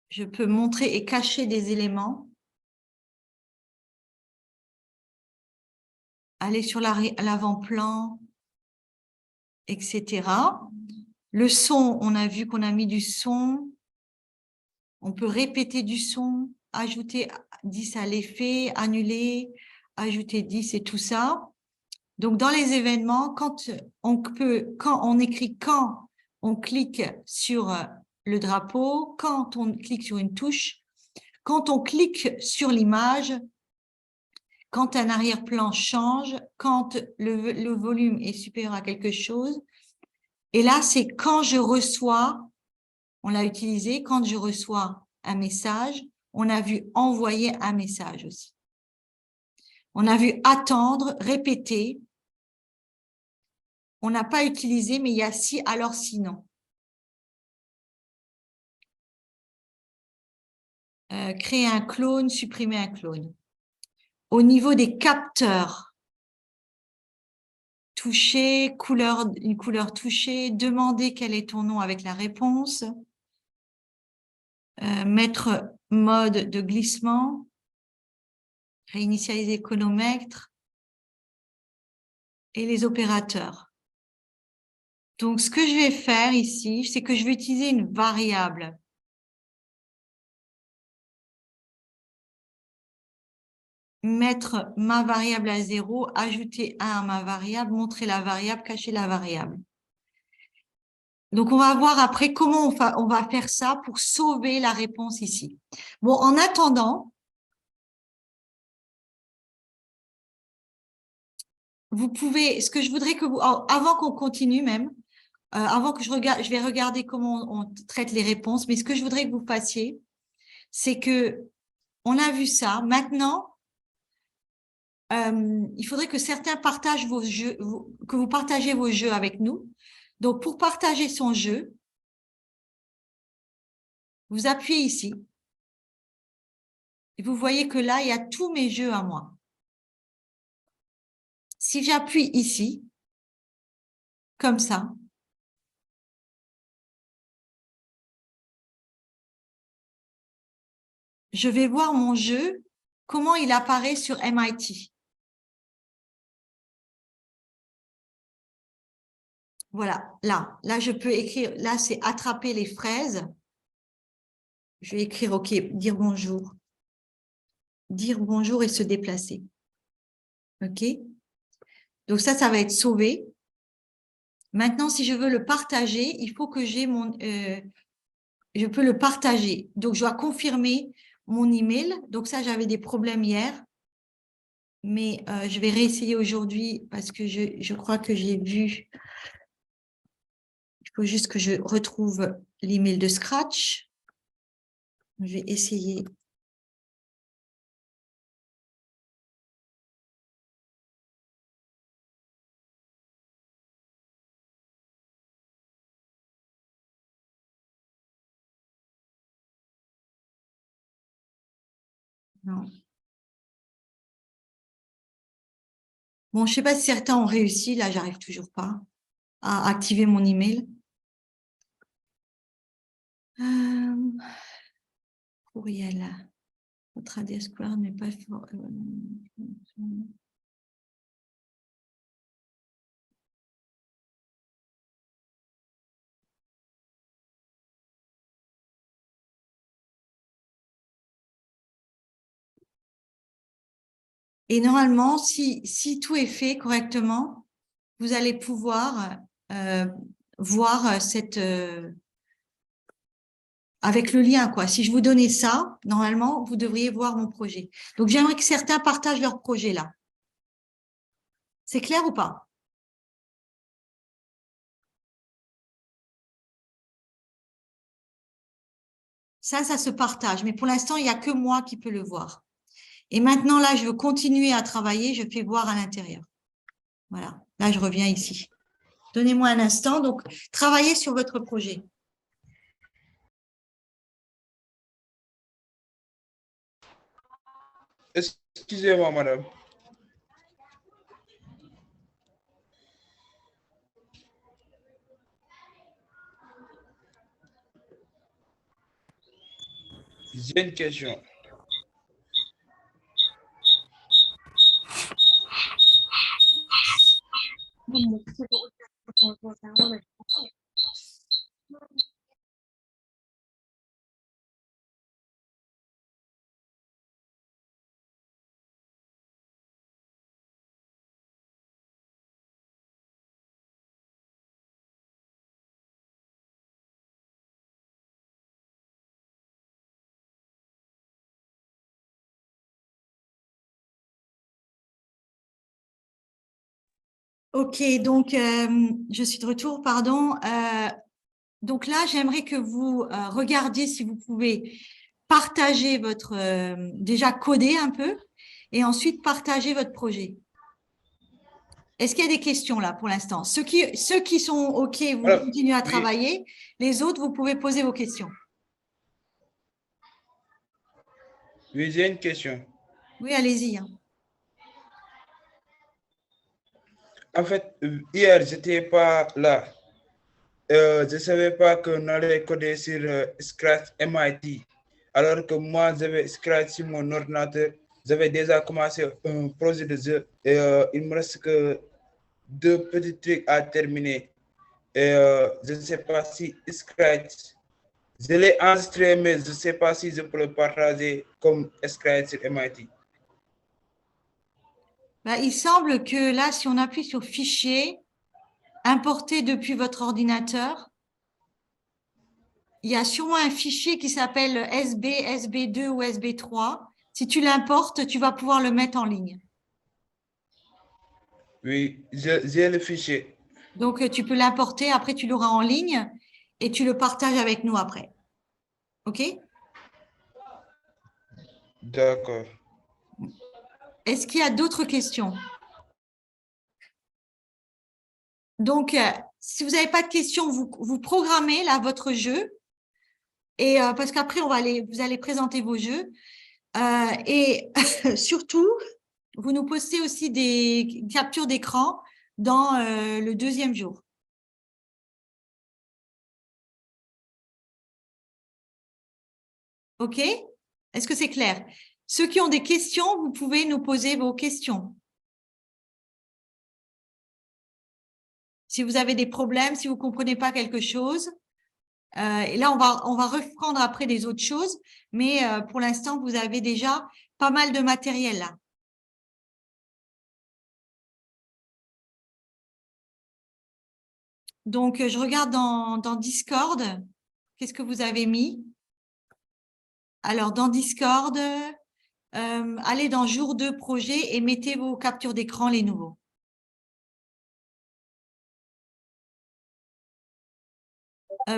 Je peux montrer et cacher des éléments. Aller sur l'avant-plan, etc. Le son, on a vu qu'on a mis du son. On peut répéter du son, ajouter 10 à l'effet, annuler, ajouter 10 et tout ça. Donc, dans les événements, quand on écrit quand on clique sur le drapeau, quand on clique sur une touche, quand on clique sur l'image, quand un arrière-plan change, quand le volume est supérieur à quelque chose. Et là, c'est quand je reçois, on l'a utilisé, quand je reçois un message, on a vu envoyer un message aussi. On a vu attendre, répéter. On n'a pas utilisé, mais il y a si, alors sinon. Créer un clone, supprimer un clone. Au niveau des capteurs, toucher, une couleur touchée, demander quel est ton nom avec la réponse, mettre mode de glissement, réinitialiser chronomètre et les opérateurs. Donc, ce que je vais faire ici, c'est que je vais utiliser une variable. Mettre ma variable à 0, ajouter 1 à ma variable, montrer la variable, cacher la variable. Donc, on va voir après comment on va faire ça pour sauver la réponse ici. Bon, en attendant, vous pouvez, ce que je voudrais que vous, avant qu'on continue même, avant que je regarde, je vais regarder comment on traite les réponses, mais ce que je voudrais que vous fassiez, c'est que on a vu ça. Maintenant, il faudrait que certains partagent vos jeux, que vous partagez vos jeux avec nous. Donc, pour partager son jeu, vous appuyez ici. Et vous voyez que là, il y a tous mes jeux à moi. Si j'appuie ici, comme ça, je vais voir mon jeu, comment il apparaît sur MIT. Voilà, là, je peux écrire, là, c'est attraper les fraises. Je vais écrire, OK, dire bonjour. Dire bonjour et se déplacer. OK? Donc ça va être sauvé. Maintenant, si je veux le partager, il faut que j'ai mon... je peux le partager. Donc, je dois confirmer mon email. Donc ça, j'avais des problèmes hier. Mais je vais réessayer aujourd'hui parce que je crois que j'ai vu... Il faut juste que je retrouve l'email de Scratch. Je vais essayer. Non. Bon, je ne sais pas si certains ont réussi. Là, j'arrive toujours pas à activer mon email. Courriel. Votre adresse courriel n'est pas fort. Et normalement, si tout est fait correctement, vous allez pouvoir voir cette avec le lien, quoi. Si je vous donnais ça, normalement, vous devriez voir mon projet. Donc, j'aimerais que certains partagent leur projet là. C'est clair ou pas? Ça se partage. Mais pour l'instant, il n'y a que moi qui peux le voir. Et maintenant, là, je veux continuer à travailler. Je fais voir à l'intérieur. Voilà. Là, je reviens ici. Donnez-moi un instant. Donc, travaillez sur votre projet. Excusez-moi, madame. J'ai une question. OK, donc je suis de retour, pardon. Donc là, j'aimerais que vous regardiez si vous pouvez partager votre, déjà coder un peu et ensuite partager votre projet. Est-ce qu'il y a des questions là pour l'instant? Ceux qui sont OK, vous Alors, continuez à oui. travailler. Les autres, vous pouvez poser vos questions. Oui, j'ai une question. Oui, allez-y. Hein. En fait, hier, je n'étais pas là. Je ne savais pas qu'on allait coder sur Scratch MIT. Alors que moi, j'avais Scratch sur mon ordinateur. J'avais déjà commencé un projet de jeu et il me reste que 2 petits trucs à terminer. Et je ne sais pas si Scratch, je l'ai enregistré, mais je ne sais pas si je peux le partager comme Scratch sur MIT. Ben, il semble que là, si on appuie sur Fichier, importer depuis votre ordinateur, il y a sûrement un fichier qui s'appelle SB, SB2 ou SB3. Si tu l'importes, tu vas pouvoir le mettre en ligne. Oui, j'ai le fichier. Donc, tu peux l'importer, après tu l'auras en ligne et tu le partages avec nous après. OK? D'accord. Est-ce qu'il y a d'autres questions? Donc, si vous n'avez pas de questions, vous programmez là votre jeu. Et parce qu'après, vous allez présenter vos jeux. Et surtout, vous nous postez aussi des captures d'écran dans le deuxième jour. OK? Est-ce que c'est clair? Ceux qui ont des questions, vous pouvez nous poser vos questions. Si vous avez des problèmes, si vous ne comprenez pas quelque chose. Et là, on va reprendre après des autres choses. Mais pour l'instant, vous avez déjà pas mal de matériel là. Donc, je regarde dans Discord. Qu'est-ce que vous avez mis? Alors, dans Discord, allez dans jour 2 projet et mettez vos captures d'écran, les nouveaux.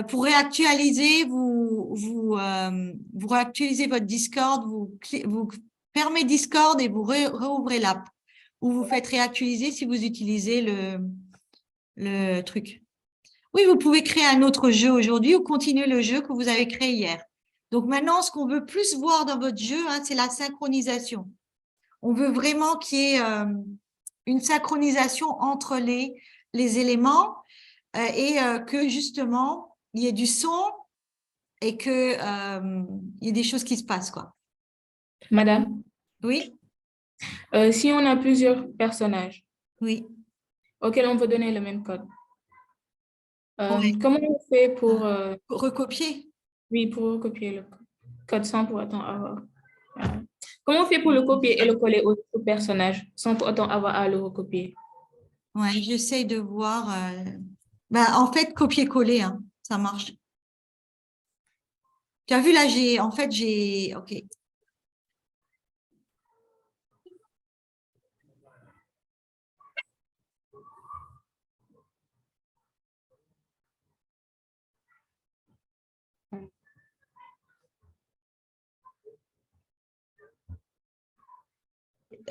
Pour réactualiser, vous réactualisez votre Discord, vous fermez Discord et vous réouvrez l'app. Ou vous faites réactualiser si vous utilisez le truc. Oui, vous pouvez créer un autre jeu aujourd'hui ou continuer le jeu que vous avez créé hier. Donc maintenant, ce qu'on veut plus voir dans votre jeu, hein, c'est la synchronisation. On veut vraiment qu'il y ait une synchronisation entre les éléments et que justement, il y ait du son et qu'il y ait des choses qui se passent, quoi. Madame, Oui, si on a plusieurs personnages oui. auxquels on veut donner le même code, Ouais. comment on fait pour, Recopier. oui, pour copier le code sans pour autant avoir... comment on fait pour le copier et le coller au personnage sans pour autant avoir à le recopier? Ouais, j'essaye de voir. En fait, copier-coller, hein, ça marche. Tu as vu là, j'ai. OK.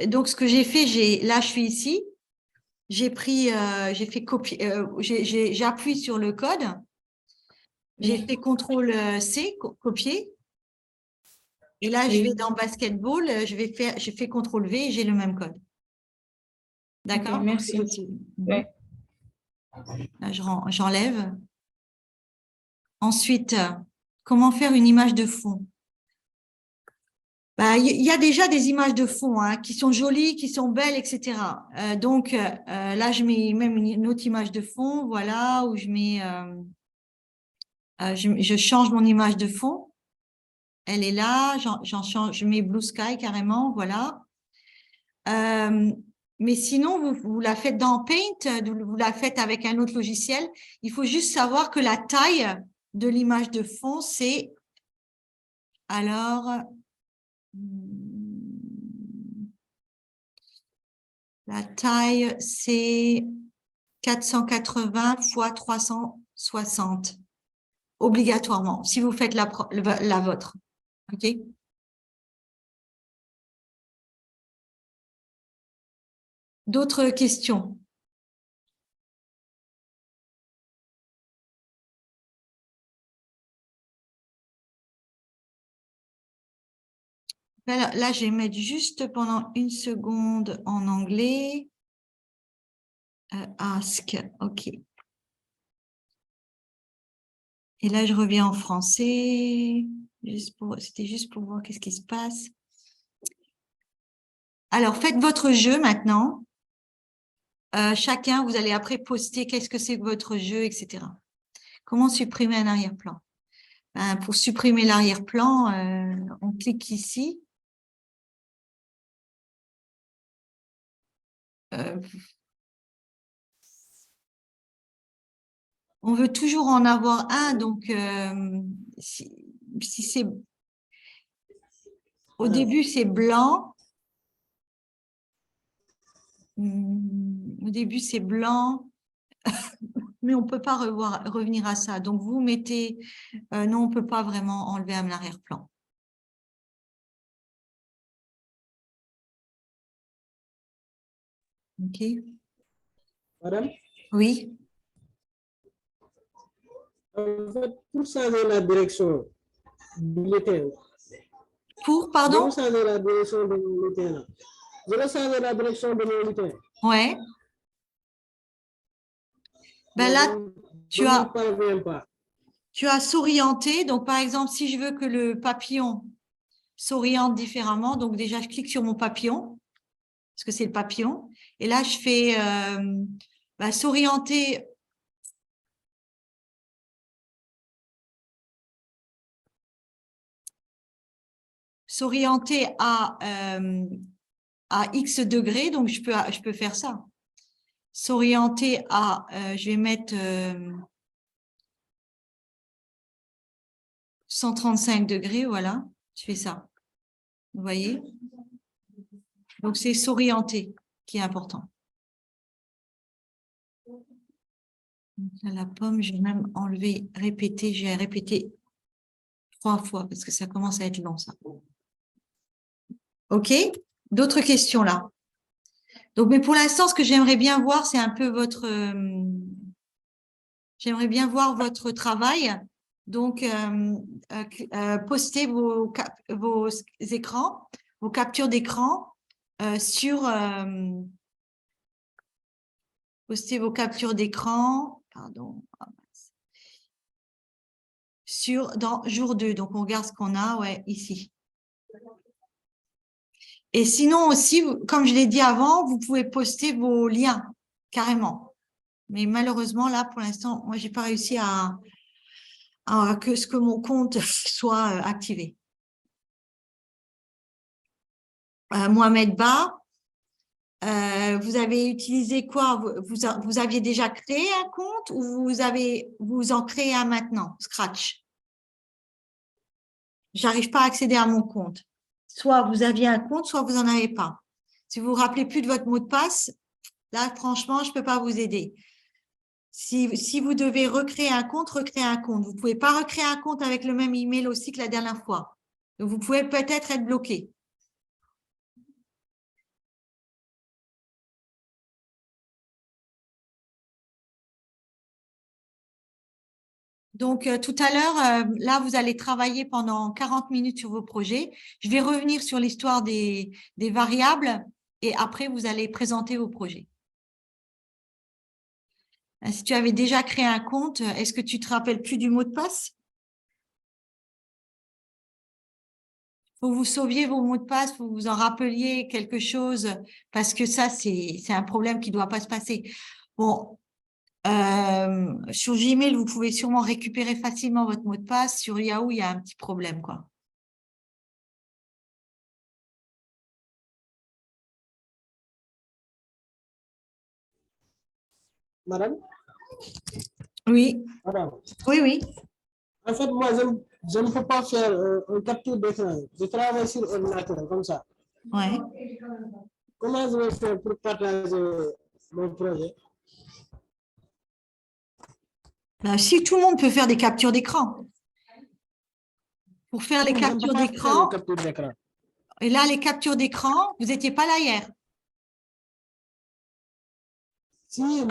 Donc, ce que j'ai fait, là, je suis ici. J'ai fait copier, j'appuie sur le code. J'ai fait CTRL-C, copier. Et là, je vais dans basketball, j'ai fait CTRL-V et j'ai le même code. D'accord? Ok, merci. C'est possible. Ouais. Là, j'enlève. Ensuite, comment faire une image de fond? Il y a déjà des images de fond hein, qui sont jolies, qui sont belles, etc. Donc, là, je mets même une autre image de fond, voilà, où je mets, je change mon image de fond. Elle est là, j'en change, je mets Blue Sky carrément, voilà. Mais sinon, vous la faites dans Paint, vous la faites avec un autre logiciel. Il faut juste savoir que la taille de l'image de fond, c'est alors la taille, c'est 480 x 360 obligatoirement si vous faites la vôtre. OK? D'autres questions? Là, je vais mettre juste pendant une seconde en anglais. Ask, OK. Et là, je reviens en français. C'était juste pour voir qu'est-ce qui se passe. Alors, faites votre jeu maintenant. Chacun, vous allez après poster qu'est-ce que c'est que votre jeu, etc. Comment supprimer un arrière-plan? Pour supprimer l'arrière-plan, on clique ici. On veut toujours en avoir un, donc si c'est au début c'est blanc, au début c'est blanc, mais on ne peut pas revenir à ça. Donc, vous mettez, non, on ne peut pas vraiment enlever un arrière-plan. OK. Madame, Oui. en fait, pour changer la direction du bulletin, Pour, pardon? je veux changer la direction de mon bulletin. Là. Je veux changer la direction de mon bulletin. Ouais. Ben là, tu as s'orienter. Donc, par exemple, si je veux que le papillon s'oriente différemment, donc déjà, je clique sur mon papillon, parce que c'est le papillon. Et là, je fais s'orienter. S'orienter à X degrés, donc je peux faire ça. S'orienter à, je vais mettre 135 degrés, voilà, je fais ça. Vous voyez? Donc, c'est s'orienter qui est important. Donc, là, la pomme, je vais même enlever, répéter, j'ai répété 3 fois parce que ça commence à être long, ça. OK? D'autres questions là? Donc, mais pour l'instant, ce que j'aimerais bien voir, c'est un peu votre... j'aimerais bien voir votre travail. Donc, postez vos écrans, vos captures d'écran sur... postez vos captures d'écran, pardon, dans jour 2. Donc, on regarde ce qu'on a, ouais, ici. Et sinon aussi, comme je l'ai dit avant, vous pouvez poster vos liens, carrément. Mais malheureusement, là, pour l'instant, moi, j'ai pas réussi à que mon compte soit activé. Mohamed Ba, vous avez utilisé quoi? Vous aviez déjà créé un compte ou vous en créez un maintenant, Scratch? J'arrive pas à accéder à mon compte. Soit vous aviez un compte, soit vous n'en avez pas. Si vous vous rappelez plus de votre mot de passe, là, franchement, je peux pas vous aider. Si vous devez recréer un compte, recréez un compte. Vous pouvez pas recréer un compte avec le même email aussi que la dernière fois. Donc, vous pouvez peut-être être bloqué. Donc, tout à l'heure, là, vous allez travailler pendant 40 minutes sur vos projets. Je vais revenir sur l'histoire des variables et après, vous allez présenter vos projets. Si tu avais déjà créé un compte, est-ce que tu te rappelles plus du mot de passe? Il faut que vous sauviez vos mots de passe, il faut que vous en rappeliez quelque chose parce que ça, c'est un problème qui ne doit pas se passer. Bon. Sur Gmail, vous pouvez sûrement récupérer facilement votre mot de passe. Sur Yahoo, il y a un petit problème, quoi. Madame? Oui. Madame. Oui, oui. En fait, moi, je ne peux pas faire une capture d'écran. Je travaille sur ordinateur, comme ça. Ouais. Comment je vais faire pour partager mon projet? Si tout le monde peut faire des captures d'écran. Pour faire les captures d'écran. Et là, les captures d'écran, vous n'étiez pas là hier. Si,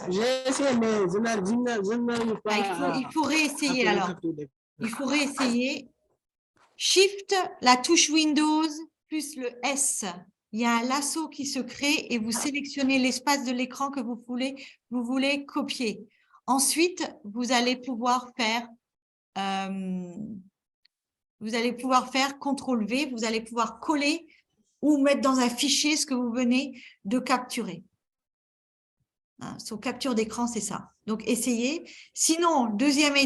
j'ai essayé, mais je n'arrive pas. Il faut réessayer alors. Il faut réessayer. Shift, la touche Windows, plus le S. Il y a un lasso qui se crée et vous sélectionnez l'espace de l'écran que vous voulez copier. Ensuite, vous allez pouvoir faire CTRL-V, vous allez pouvoir coller ou mettre dans un fichier ce que vous venez de capturer. Sur capture d'écran, c'est ça. Donc, essayez. Sinon, deuxième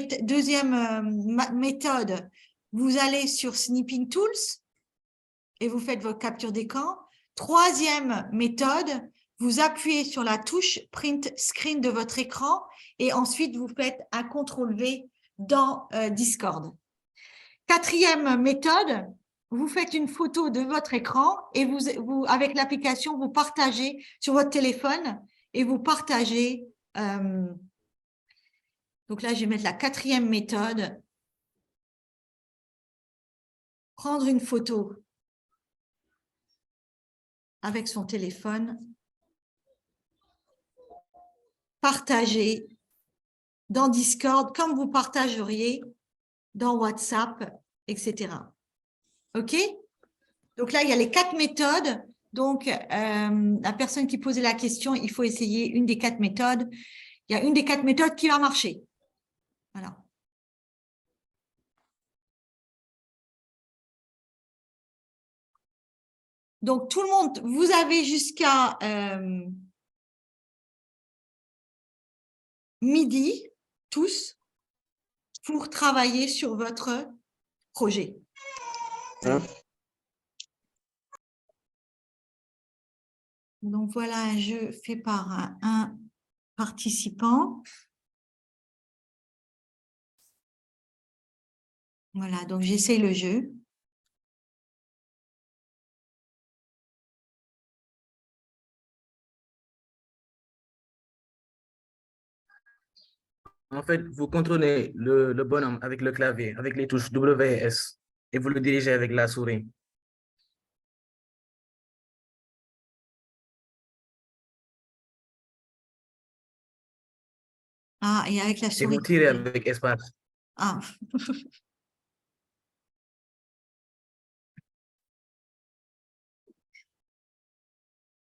méthode, vous allez sur Snipping Tools et vous faites votre capture d'écran. Troisième méthode, vous appuyez sur la touche Print Screen de votre écran et ensuite, vous faites un CTRL-V dans Discord. Quatrième méthode, vous faites une photo de votre écran et vous avec l'application, vous partagez sur votre téléphone et vous partagez donc là, je vais mettre la 4e méthode. Prendre une photo avec son téléphone, partager dans Discord comme vous partageriez dans WhatsApp, etc. OK? Donc là, il y a les 4 méthodes. Donc, la personne qui posait la question, il faut essayer une des 4 méthodes. Il y a une des 4 méthodes qui va marcher. Voilà. Donc, tout le monde, vous avez jusqu'à midi, tous, pour travailler sur votre projet. Hein? Donc, voilà un jeu fait par un participant. Voilà, donc j'essaie le jeu. En fait, vous contrôlez le bonhomme avec le clavier, avec les touches W et S, et vous le dirigez avec la souris. Ah, et avec la Et souris. vous tirez avec espace. Ah.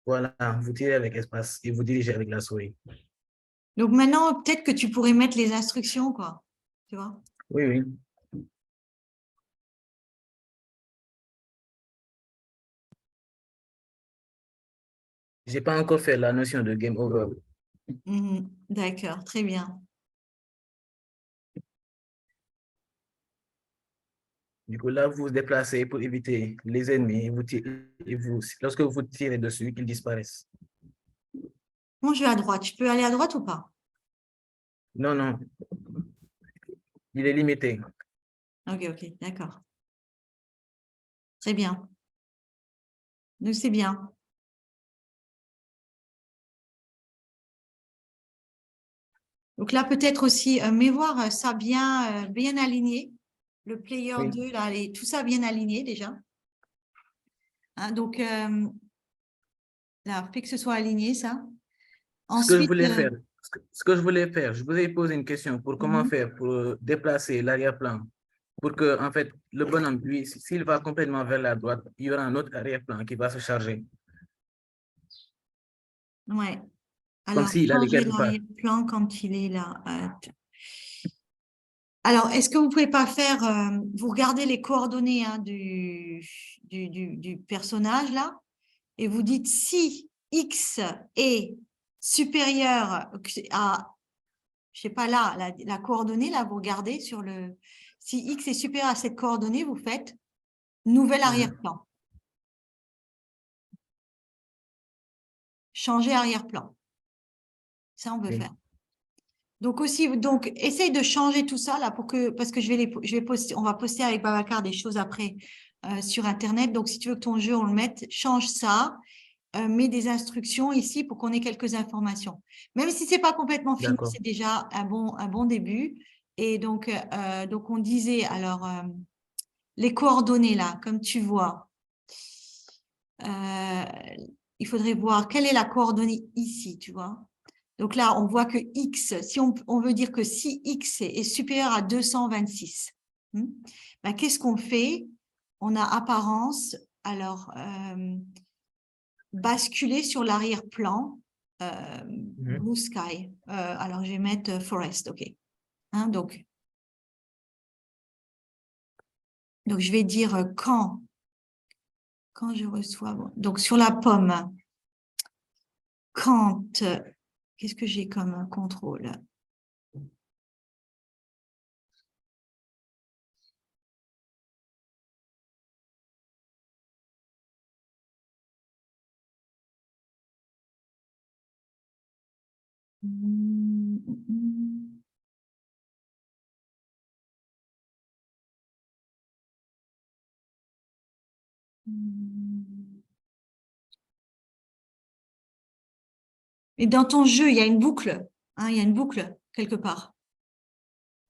Voilà, vous tirez avec espace et vous dirigez avec la souris. Donc maintenant, peut-être que tu pourrais mettre les instructions, quoi. Tu vois? Oui, oui. Je n'ai pas encore fait la notion de game over. D'accord, très bien. Du coup, là, vous vous déplacez pour éviter les ennemis et lorsque vous tirez dessus, ils disparaissent. Bon, je vais à droite. Je peux aller à droite ou pas? Non, non. Il est limité. Ok, ok, d'accord. Très bien. Donc, c'est bien. Donc là, peut-être aussi, mais voir ça bien, bien aligné. Le player Oui. 2, là, tout ça bien aligné déjà. Hein, donc, là, fait que ce soit aligné, ça. Ce que je Ensuite, voulais faire, je vous ai posé une question pour comment Mhm. faire pour déplacer l'arrière-plan pour que, en fait, le bonhomme, lui, s'il va complètement vers la droite, il y aura un autre arrière-plan qui va se charger. Ouais. Comme Alors, s'il allait changer quelque part. l'arrière-plan quand il est là. Alors, est-ce que vous ne pouvez pas faire, vous regardez les coordonnées hein, du personnage là, et vous dites si X est supérieur à, je sais pas là, la coordonnée, là, vous regardez sur le, si X est supérieur à cette coordonnée, vous faites nouvel arrière-plan. Changer arrière-plan. Ça, on peut Oui. faire. Donc aussi, donc essaye de changer tout ça là pour que, parce que je vais poster, on va poster avec Babacar des choses après sur Internet. Donc si tu veux que ton jeu on le mette, change ça, mets des instructions ici pour qu'on ait quelques informations. Même si c'est pas complètement fini, D'accord. c'est déjà un bon début. Et donc on disait alors les coordonnées là, comme tu vois, il faudrait voir quelle est la coordonnée ici, tu vois. Donc là, on voit que X, si on veut dire que si X est supérieur à 226, ben, qu'est-ce qu'on fait? On a apparence, alors, basculer sur l'arrière-plan, blue sky. Alors, je vais mettre forest, OK. Hein, donc, je vais dire quand je reçois, donc sur la pomme, quand, qu'est-ce que j'ai comme contrôle? Et dans ton jeu, il y a une boucle. Hein, il y a une boucle quelque part.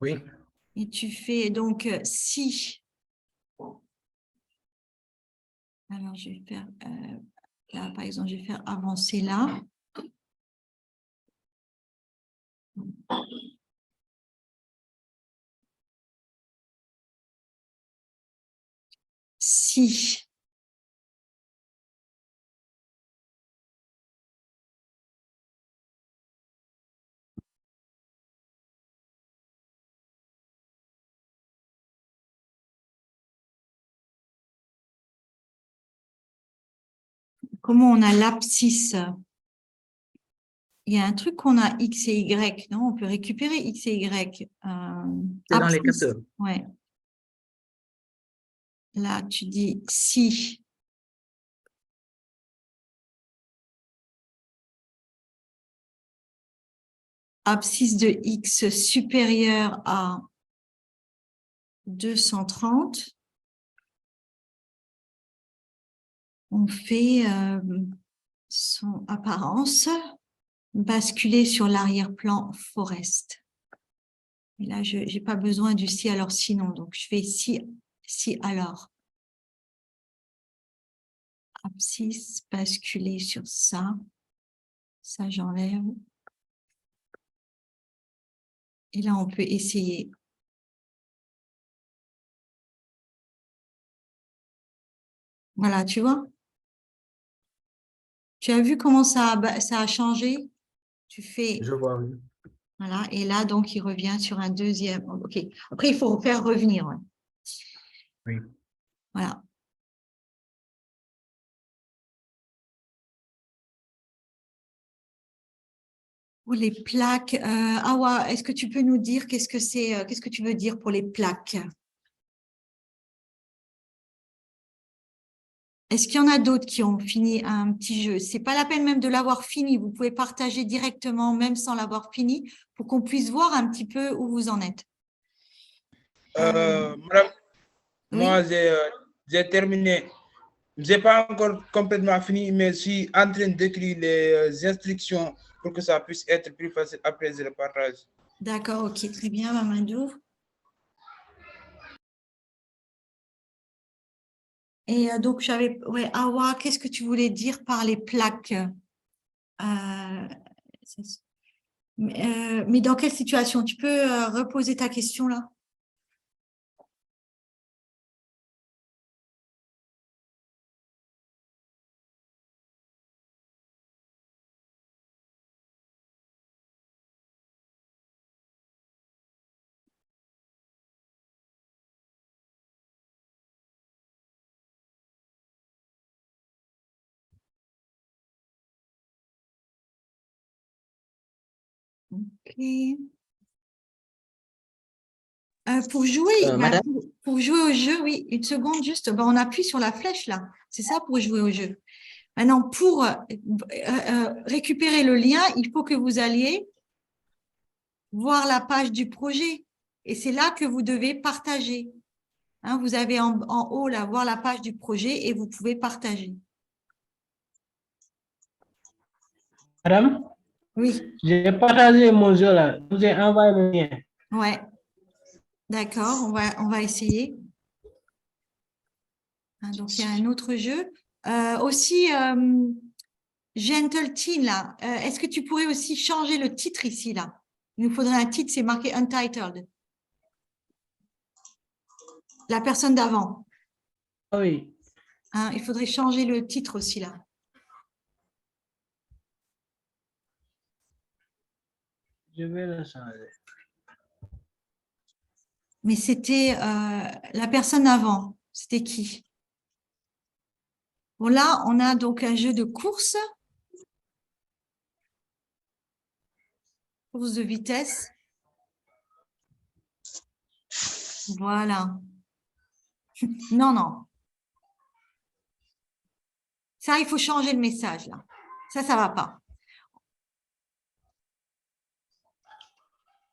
Oui. Et tu fais donc si. Alors, je vais faire, là, par exemple, je vais faire avancer là. Si. Comment on a l'abscisse? Il y a un truc qu'on a X et Y, non? On peut récupérer X et Y. C'est dans les Abscisse, capteurs. ouais. Là, tu dis si. Abscisse de X supérieure à 230. On fait son apparence, basculer sur l'arrière-plan Forest. Et là, je n'ai pas besoin du si alors sinon. Donc, je fais si alors. Abscisse, basculer sur ça. Ça, j'enlève. Et là, on peut essayer. Voilà, tu vois? Tu as vu comment ça a changé? Tu fais, Je vois, oui. voilà, et là, donc, il revient sur un deuxième. OK. Après, il faut faire revenir. Ouais. Oui. Voilà. Pour les plaques, Awa, est-ce que tu peux nous dire qu'est-ce que c'est, qu'est-ce que tu veux dire pour les plaques? Est-ce qu'il y en a d'autres qui ont fini un petit jeu? C'est pas la peine même de l'avoir fini. Vous pouvez partager directement, même sans l'avoir fini, pour qu'on puisse voir un petit peu où vous en êtes. Madame, Oui. moi, j'ai terminé. Je n'ai pas encore complètement fini, mais je suis en train d'écrire les instructions pour que ça puisse être plus facile après le partage. D'accord, ok, très bien, Mamadou. Et donc, ouais, Awa, qu'est-ce que tu voulais dire par les plaques? Mais dans quelle situation? Tu peux reposer ta question là? Ok. Pour jouer, Madame, pour jouer au jeu, oui, une seconde juste, on appuie sur la flèche là. C'est ça pour jouer au jeu. Maintenant, pour récupérer le lien, il faut que vous alliez voir la page du projet. Et c'est là que vous devez partager. Hein, vous avez en haut là, voir la page du projet et vous pouvez partager. Madame, Oui, j'ai partagé mon jeu là. Je vous ai envoyé le lien. ouais. D'accord, on va essayer. Hein, donc, il y a un autre jeu. Aussi, Gentle Teen, là, est-ce que tu pourrais aussi changer le titre ici, là? Il nous faudrait un titre, c'est marqué Untitled. La personne d'avant. Oui, Hein, il faudrait changer le titre aussi, là. je vais le changer. Mais c'était la personne avant. C'était qui? Bon, là, on a donc un jeu de course. Course de vitesse. Voilà. Non, non. Ça, il faut changer le message, là. Ça ne va pas.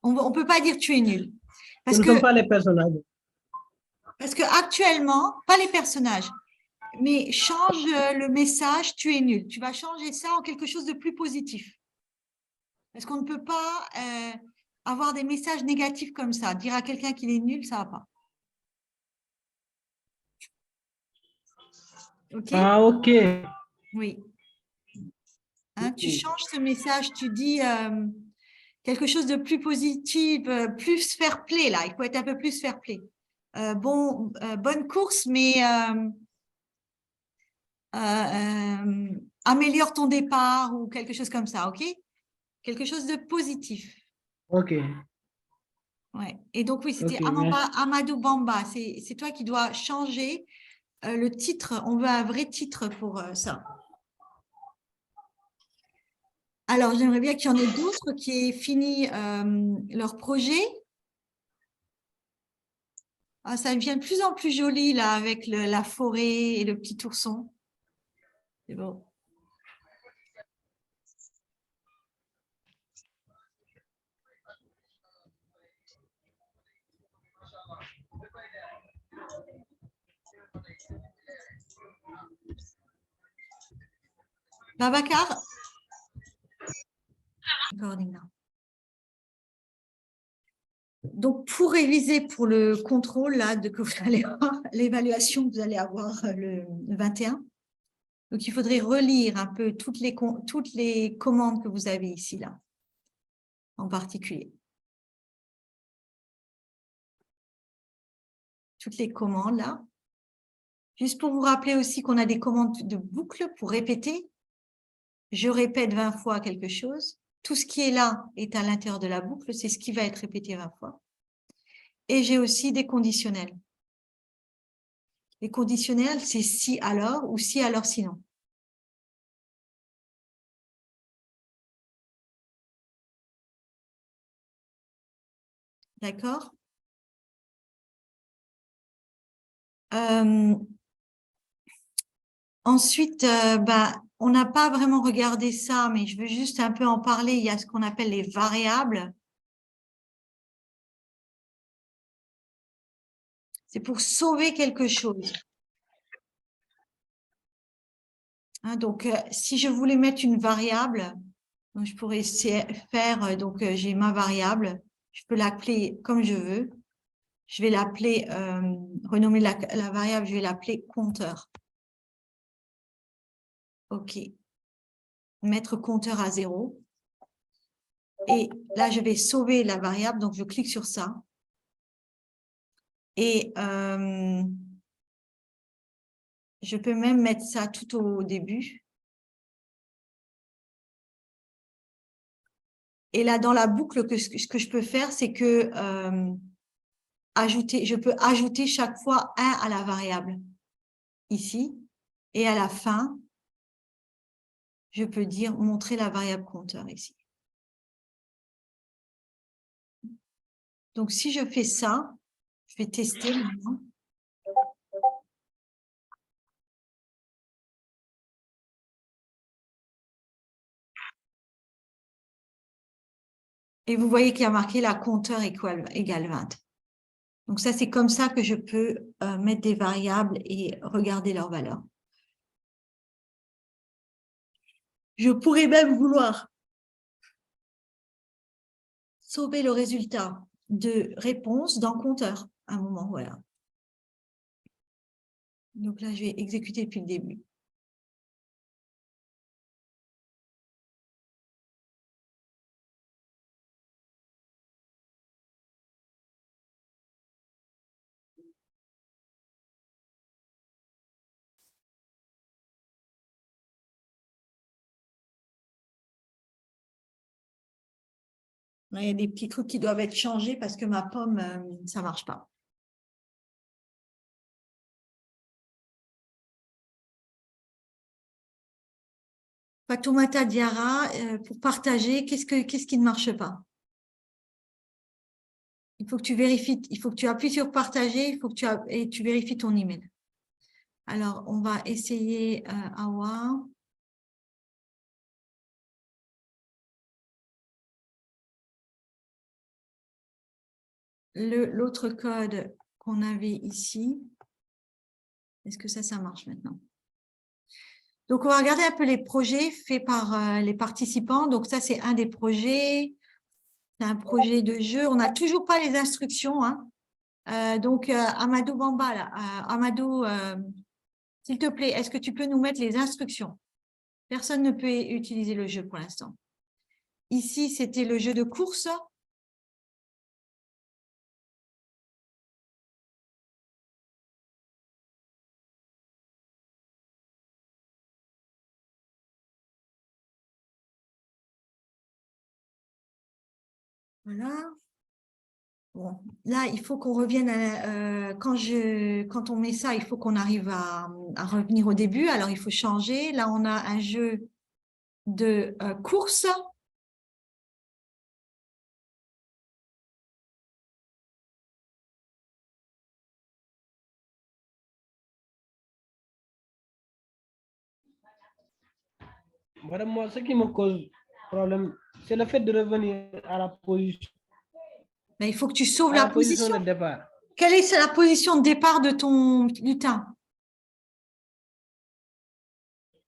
On ne peut pas dire tu es nul. Ce ne sont pas les personnages. Parce que actuellement, pas les personnages, mais change le message tu es nul. Tu vas changer ça en quelque chose de plus positif. Parce qu'on ne peut pas avoir des messages négatifs comme ça. Dire à quelqu'un qu'il est nul, ça ne va pas. OK? Ah, ok. Oui. Hein, tu changes ce message, tu dis quelque chose de plus positif, plus fair play, là. Il faut être un peu plus fair play. Bonne course, mais améliore ton départ ou quelque chose comme ça, OK? Quelque chose de positif. Ok. Ouais. Et donc, oui, c'était Ok, merci. Amadou Bamba. C'est toi qui dois changer le titre. On veut un vrai titre pour ça. Alors, j'aimerais bien qu'il y en ait d'autres qui aient fini leur projet. Ah, ça devient de plus en plus joli là avec la forêt et le petit ourson. C'est beau. Babacar? Donc, pour réviser pour le contrôle là, que vous allez avoir, l'évaluation que vous allez avoir le 21, donc il faudrait relire un peu toutes les commandes que vous avez ici là, en particulier. Toutes les commandes là. Juste pour vous rappeler aussi qu'on a des commandes de boucle pour répéter. Je répète 20 fois quelque chose. Tout ce qui est là est à l'intérieur de la boucle, c'est ce qui va être répété 20 fois. Et j'ai aussi des conditionnels. Les conditionnels, c'est si alors ou si alors sinon. D'accord? Ensuite, on n'a pas vraiment regardé ça, mais je veux juste un peu en parler. Il y a ce qu'on appelle les variables. C'est pour sauver quelque chose. Hein, donc, si je voulais mettre une variable, donc je pourrais faire, j'ai ma variable, je peux l'appeler comme je veux. Je vais l'appeler, renommer la variable, je vais l'appeler compteur. OK. Mettre compteur à 0. Et là, je vais sauver la variable, donc je clique sur ça. Et je peux même mettre ça tout au début. Et là, dans la boucle, ce que je peux faire, c'est que je peux ajouter chaque fois 1 à la variable ici. Et à la fin, je peux dire montrer la variable compteur ici. Donc, si je fais ça, je vais tester maintenant. Et vous voyez qu'il y a marqué la compteur égale 20. Donc, ça, c'est comme ça que je peux mettre des variables et regarder leurs valeurs. Je pourrais même vouloir sauver le résultat de réponse dans compteur à un moment. Voilà. Donc là, je vais exécuter depuis le début. Là, il y a des petits trucs qui doivent être changés parce que ma pomme, ça ne marche pas. Fatoumata Diarra, pour partager, qu'est-ce qui ne marche pas? Il faut que tu vérifies, il faut que tu appuies sur partager, il faut que tu vérifies ton email. Alors, on va essayer Awa. L'autre code qu'on avait ici, est-ce que ça marche maintenant? Donc, on va regarder un peu les projets faits par les participants. Donc, ça, c'est un des projets. C'est un projet de jeu. On n'a toujours pas les instructions, hein. Amadou Bamba, là, Amadou, s'il te plaît, est-ce que tu peux nous mettre les instructions? Personne ne peut utiliser le jeu pour l'instant. Ici, c'était le jeu de course. Voilà. Bon, là, il faut qu'on revienne quand on met ça, il faut qu'on arrive à revenir au début. Alors, il faut changer. Là, on a un jeu de course. Madame, moi, ce qui me cause problème, c'est le fait de revenir à la position, Mais il faut que tu sauves à la la position position. de départ. Quelle est la position de départ de ton lutin?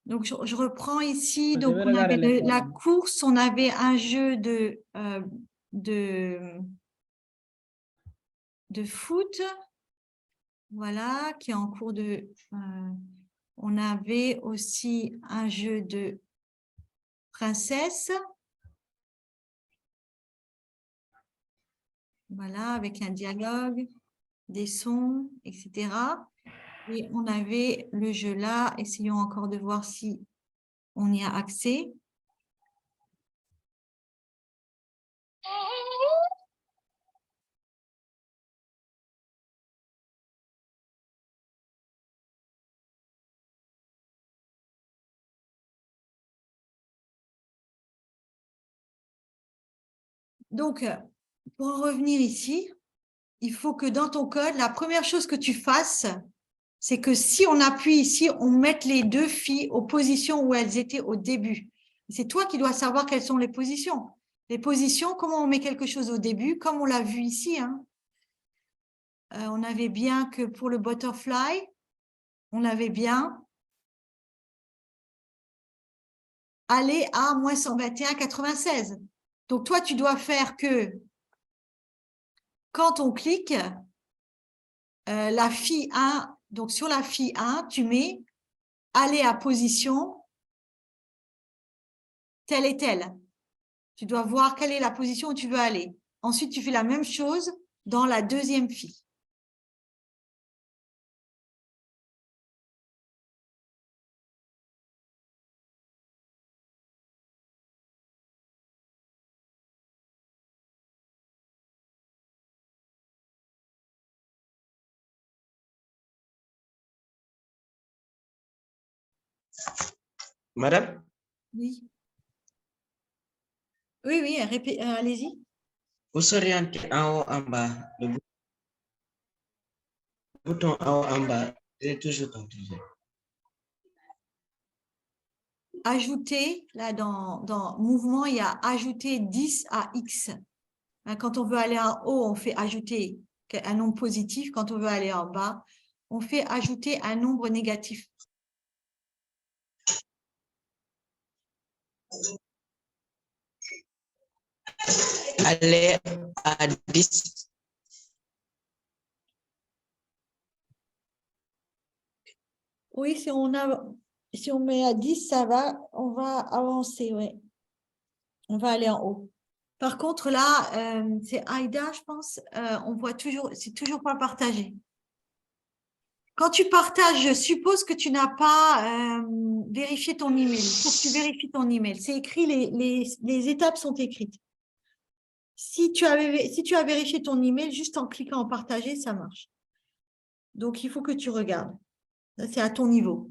Donc, je reprends ici. Je Donc, vais on regarder avait la l'écran. course, on avait un jeu de foot, voilà, qui est en cours de... on avait aussi un jeu de princesse, voilà, avec un dialogue, des sons, etc. Et on avait le jeu là, essayons encore de voir si on y a accès. Donc, pour en revenir ici, il faut que dans ton code, la première chose que tu fasses, c'est que si on appuie ici, on mette les deux filles aux positions où elles étaient au début. C'est toi qui dois savoir quelles sont les positions. Les positions, comment on met quelque chose au début, comme on l'a vu ici, hein. On avait bien que pour le butterfly, on avait bien aller à moins 121,96. Donc, toi, tu dois faire que quand on clique, la fille 1, donc sur la fille 1, tu mets aller à position telle et telle. Tu dois voir quelle est la position où tu veux aller. Ensuite, tu fais la même chose dans la deuxième fille. Madame, Oui. Oui, oui, allez-y. vous s'orientez en haut, en bas. Le bouton en haut, en bas, est toujours contrôlé. Ajouter, là, dans mouvement, il y a ajouter 10 à X. Hein, quand on veut aller en haut, on fait ajouter un nombre positif. Quand on veut aller en bas, on fait ajouter un nombre négatif. Aller à 10. Oui, si on met à 10, ça va, on va avancer, ouais. On va aller en haut. Par contre, là, c'est Aïda, je pense, on voit toujours, c'est toujours pas partagé. Quand tu partages, je suppose que tu n'as pas vérifié ton email. Il faut que tu vérifies ton email. C'est écrit, les étapes sont écrites. Si tu as vérifié ton email, juste en cliquant en partager, ça marche. Donc, il faut que tu regardes. C'est à ton niveau.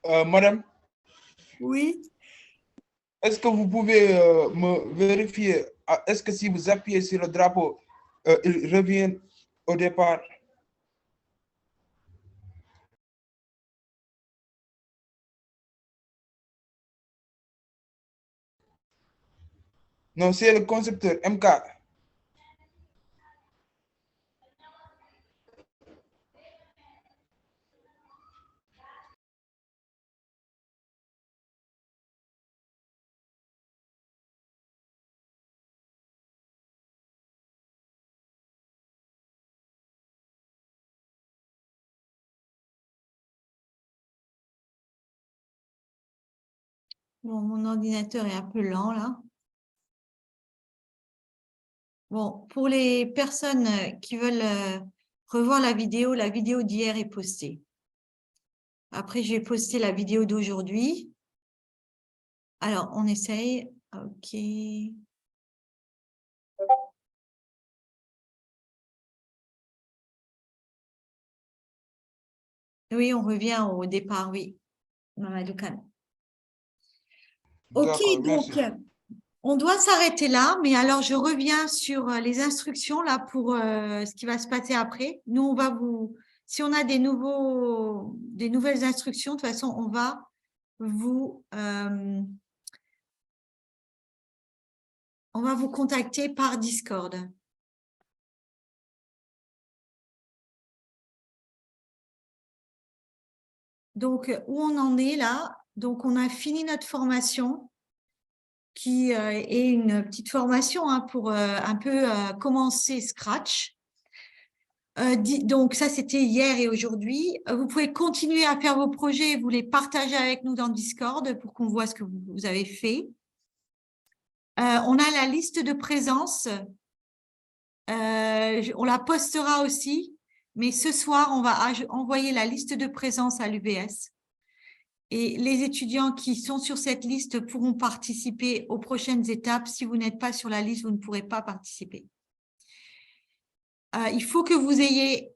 Madame, Oui. est-ce que vous pouvez me vérifier, est-ce que si vous appuyez sur le drapeau, il revient au départ? Non, c'est le concepteur MK. Bon, mon ordinateur est un peu lent là. Bon, pour les personnes qui veulent revoir la vidéo d'hier est postée. Après, j'ai posté la vidéo d'aujourd'hui. Alors, on essaye. OK. Oui, on revient au départ, oui. Mamadou Kane. OK, D'accord, donc, merci. on doit s'arrêter là, mais alors je reviens sur les instructions là pour ce qui va se passer après. Nous, on va si on a des nouvelles instructions, de toute façon, on va vous contacter par Discord. Donc, où on en est là? Donc, on a fini notre formation qui est une petite formation hein, pour un peu commencer Scratch. Donc, ça, c'était hier et aujourd'hui. Vous pouvez continuer à faire vos projets et vous les partager avec nous dans Discord pour qu'on voit ce que vous avez fait. On a la liste de présence. On la postera aussi. Mais ce soir, on va envoyer la liste de présence à l'UBS. Et les étudiants qui sont sur cette liste pourront participer aux prochaines étapes. Si vous n'êtes pas sur la liste, vous ne pourrez pas participer. Il faut que vous ayez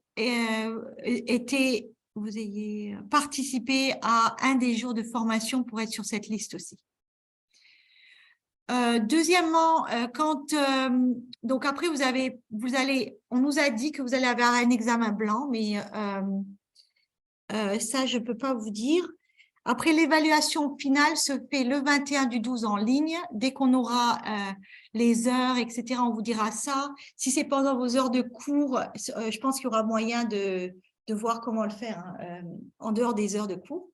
participé à un des jours de formation pour être sur cette liste aussi. Deuxièmement, donc après on nous a dit que vous allez avoir un examen blanc, mais ça je ne peux pas vous dire. Après, l'évaluation finale se fait le 21/12 en ligne. Dès qu'on aura les heures, etc., on vous dira ça. Si c'est pendant vos heures de cours, je pense qu'il y aura moyen de voir comment le faire hein, en dehors des heures de cours.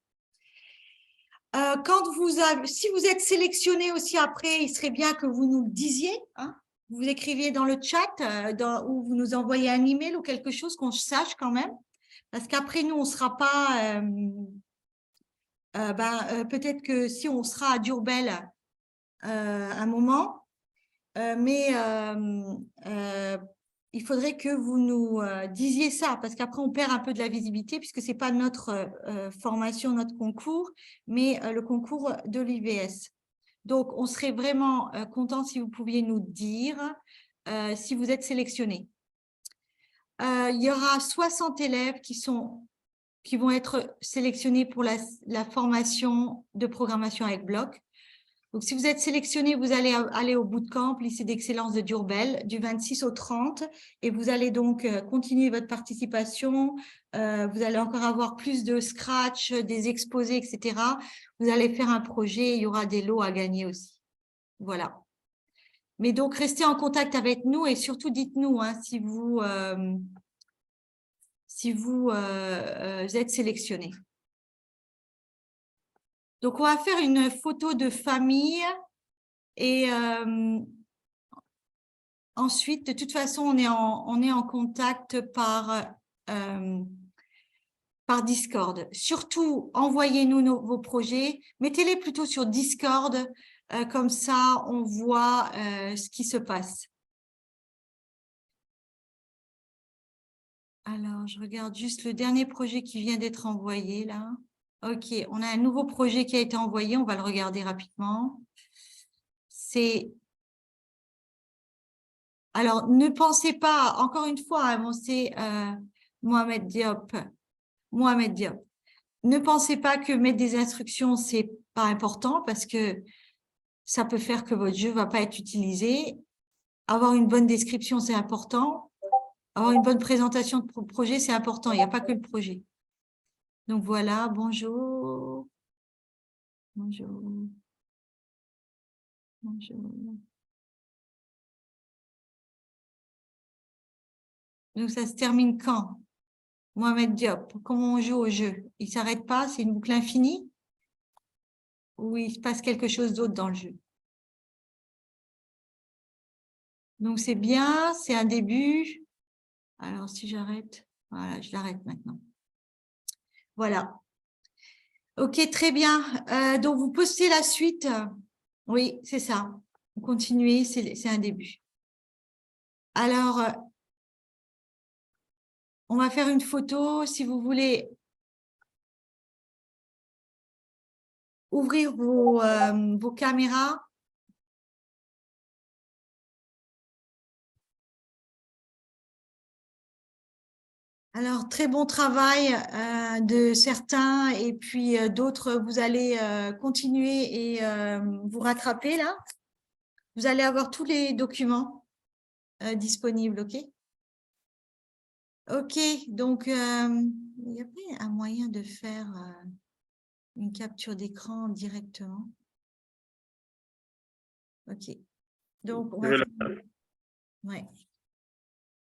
Si vous êtes sélectionné aussi après, il serait bien que vous nous le disiez. Hein, vous écriviez dans le chat ou vous nous envoyez un email ou quelque chose qu'on sache quand même. Parce qu'après, nous, on ne sera pas… peut-être que si on sera à Diourbel un moment, mais il faudrait que vous nous disiez ça, parce qu'après on perd un peu de la visibilité, puisque ce n'est pas notre formation, notre concours, mais le concours de l'UBS. Donc, on serait vraiment content si vous pouviez nous dire si vous êtes sélectionné. Il y aura 60 élèves qui vont être sélectionnés pour la formation de programmation avec bloc. Donc, si vous êtes sélectionné, vous allez aller au bootcamp, lycée d'excellence de Diourbel, du 26 au 30, et vous allez donc continuer votre participation. Vous allez encore avoir plus de scratch, des exposés, etc. Vous allez faire un projet, il y aura des lots à gagner aussi. Voilà. Mais donc, restez en contact avec nous et surtout, dites-nous hein, si vous êtes sélectionné. Donc, on va faire une photo de famille et ensuite, de toute façon, on est en contact par Discord. Surtout, envoyez-nous vos projets. Mettez-les plutôt sur Discord, comme ça, on voit ce qui se passe. Alors, je regarde juste le dernier projet qui vient d'être envoyé là. OK, on a un nouveau projet qui a été envoyé, on va le regarder rapidement. Alors, ne pensez pas, encore une fois, hein, c'est Mohamed Diop. Ne pensez pas que mettre des instructions, c'est pas important parce que ça peut faire que votre jeu va pas être utilisé. Avoir une bonne description, c'est important. Avoir une bonne présentation de projet, c'est important. Il n'y a pas que le projet. Donc voilà, bonjour. Bonjour. Bonjour. Donc ça se termine quand? Mohamed Diop, comment on joue au jeu? Il ne s'arrête pas, c'est une boucle infinie? Ou il se passe quelque chose d'autre dans le jeu? Donc c'est bien, c'est un début. Alors si j'arrête, voilà, je l'arrête maintenant. Voilà. Ok, très bien. Donc, vous postez la suite. Oui, c'est ça. Vous continuez, c'est un début. Alors, on va faire une photo. Si vous voulez ouvrir vos caméras. Alors, très bon travail de certains et puis d'autres, vous allez continuer et vous rattraper là. Vous allez avoir tous les documents disponibles, ok? Ok, donc il y a pas un moyen de faire une capture d'écran directement. Ok, donc on va faire... Ouais.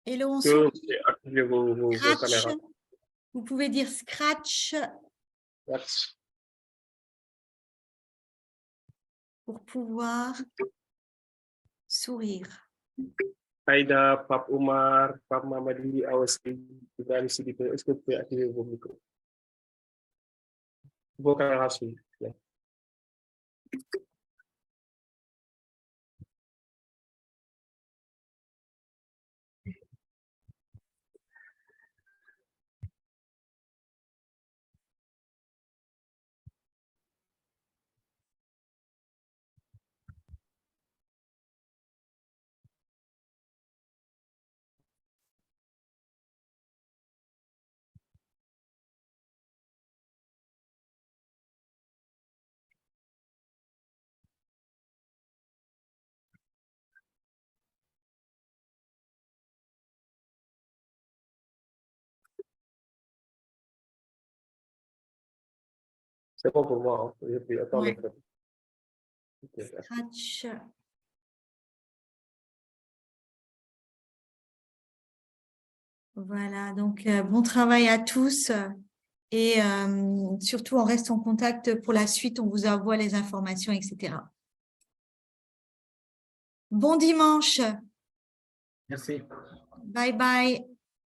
Hello, on Que activez vos Scratch. caméras. Vous pouvez dire Scratch Merci. pour pouvoir sourire. Aïda, Pape Omar, Pape Mamadi, Awasi, Ibrahim Sidibé, est-ce que vous pouvez activer vos micros? Vos caméras, s'il vous plaît. C'est bon pour moi, hein. Et puis, attends, Ouais. okay. Scratch. Voilà, donc bon travail à tous et surtout on reste en contact pour la suite, on vous envoie les informations, etc. Bon dimanche. Merci. Bye bye.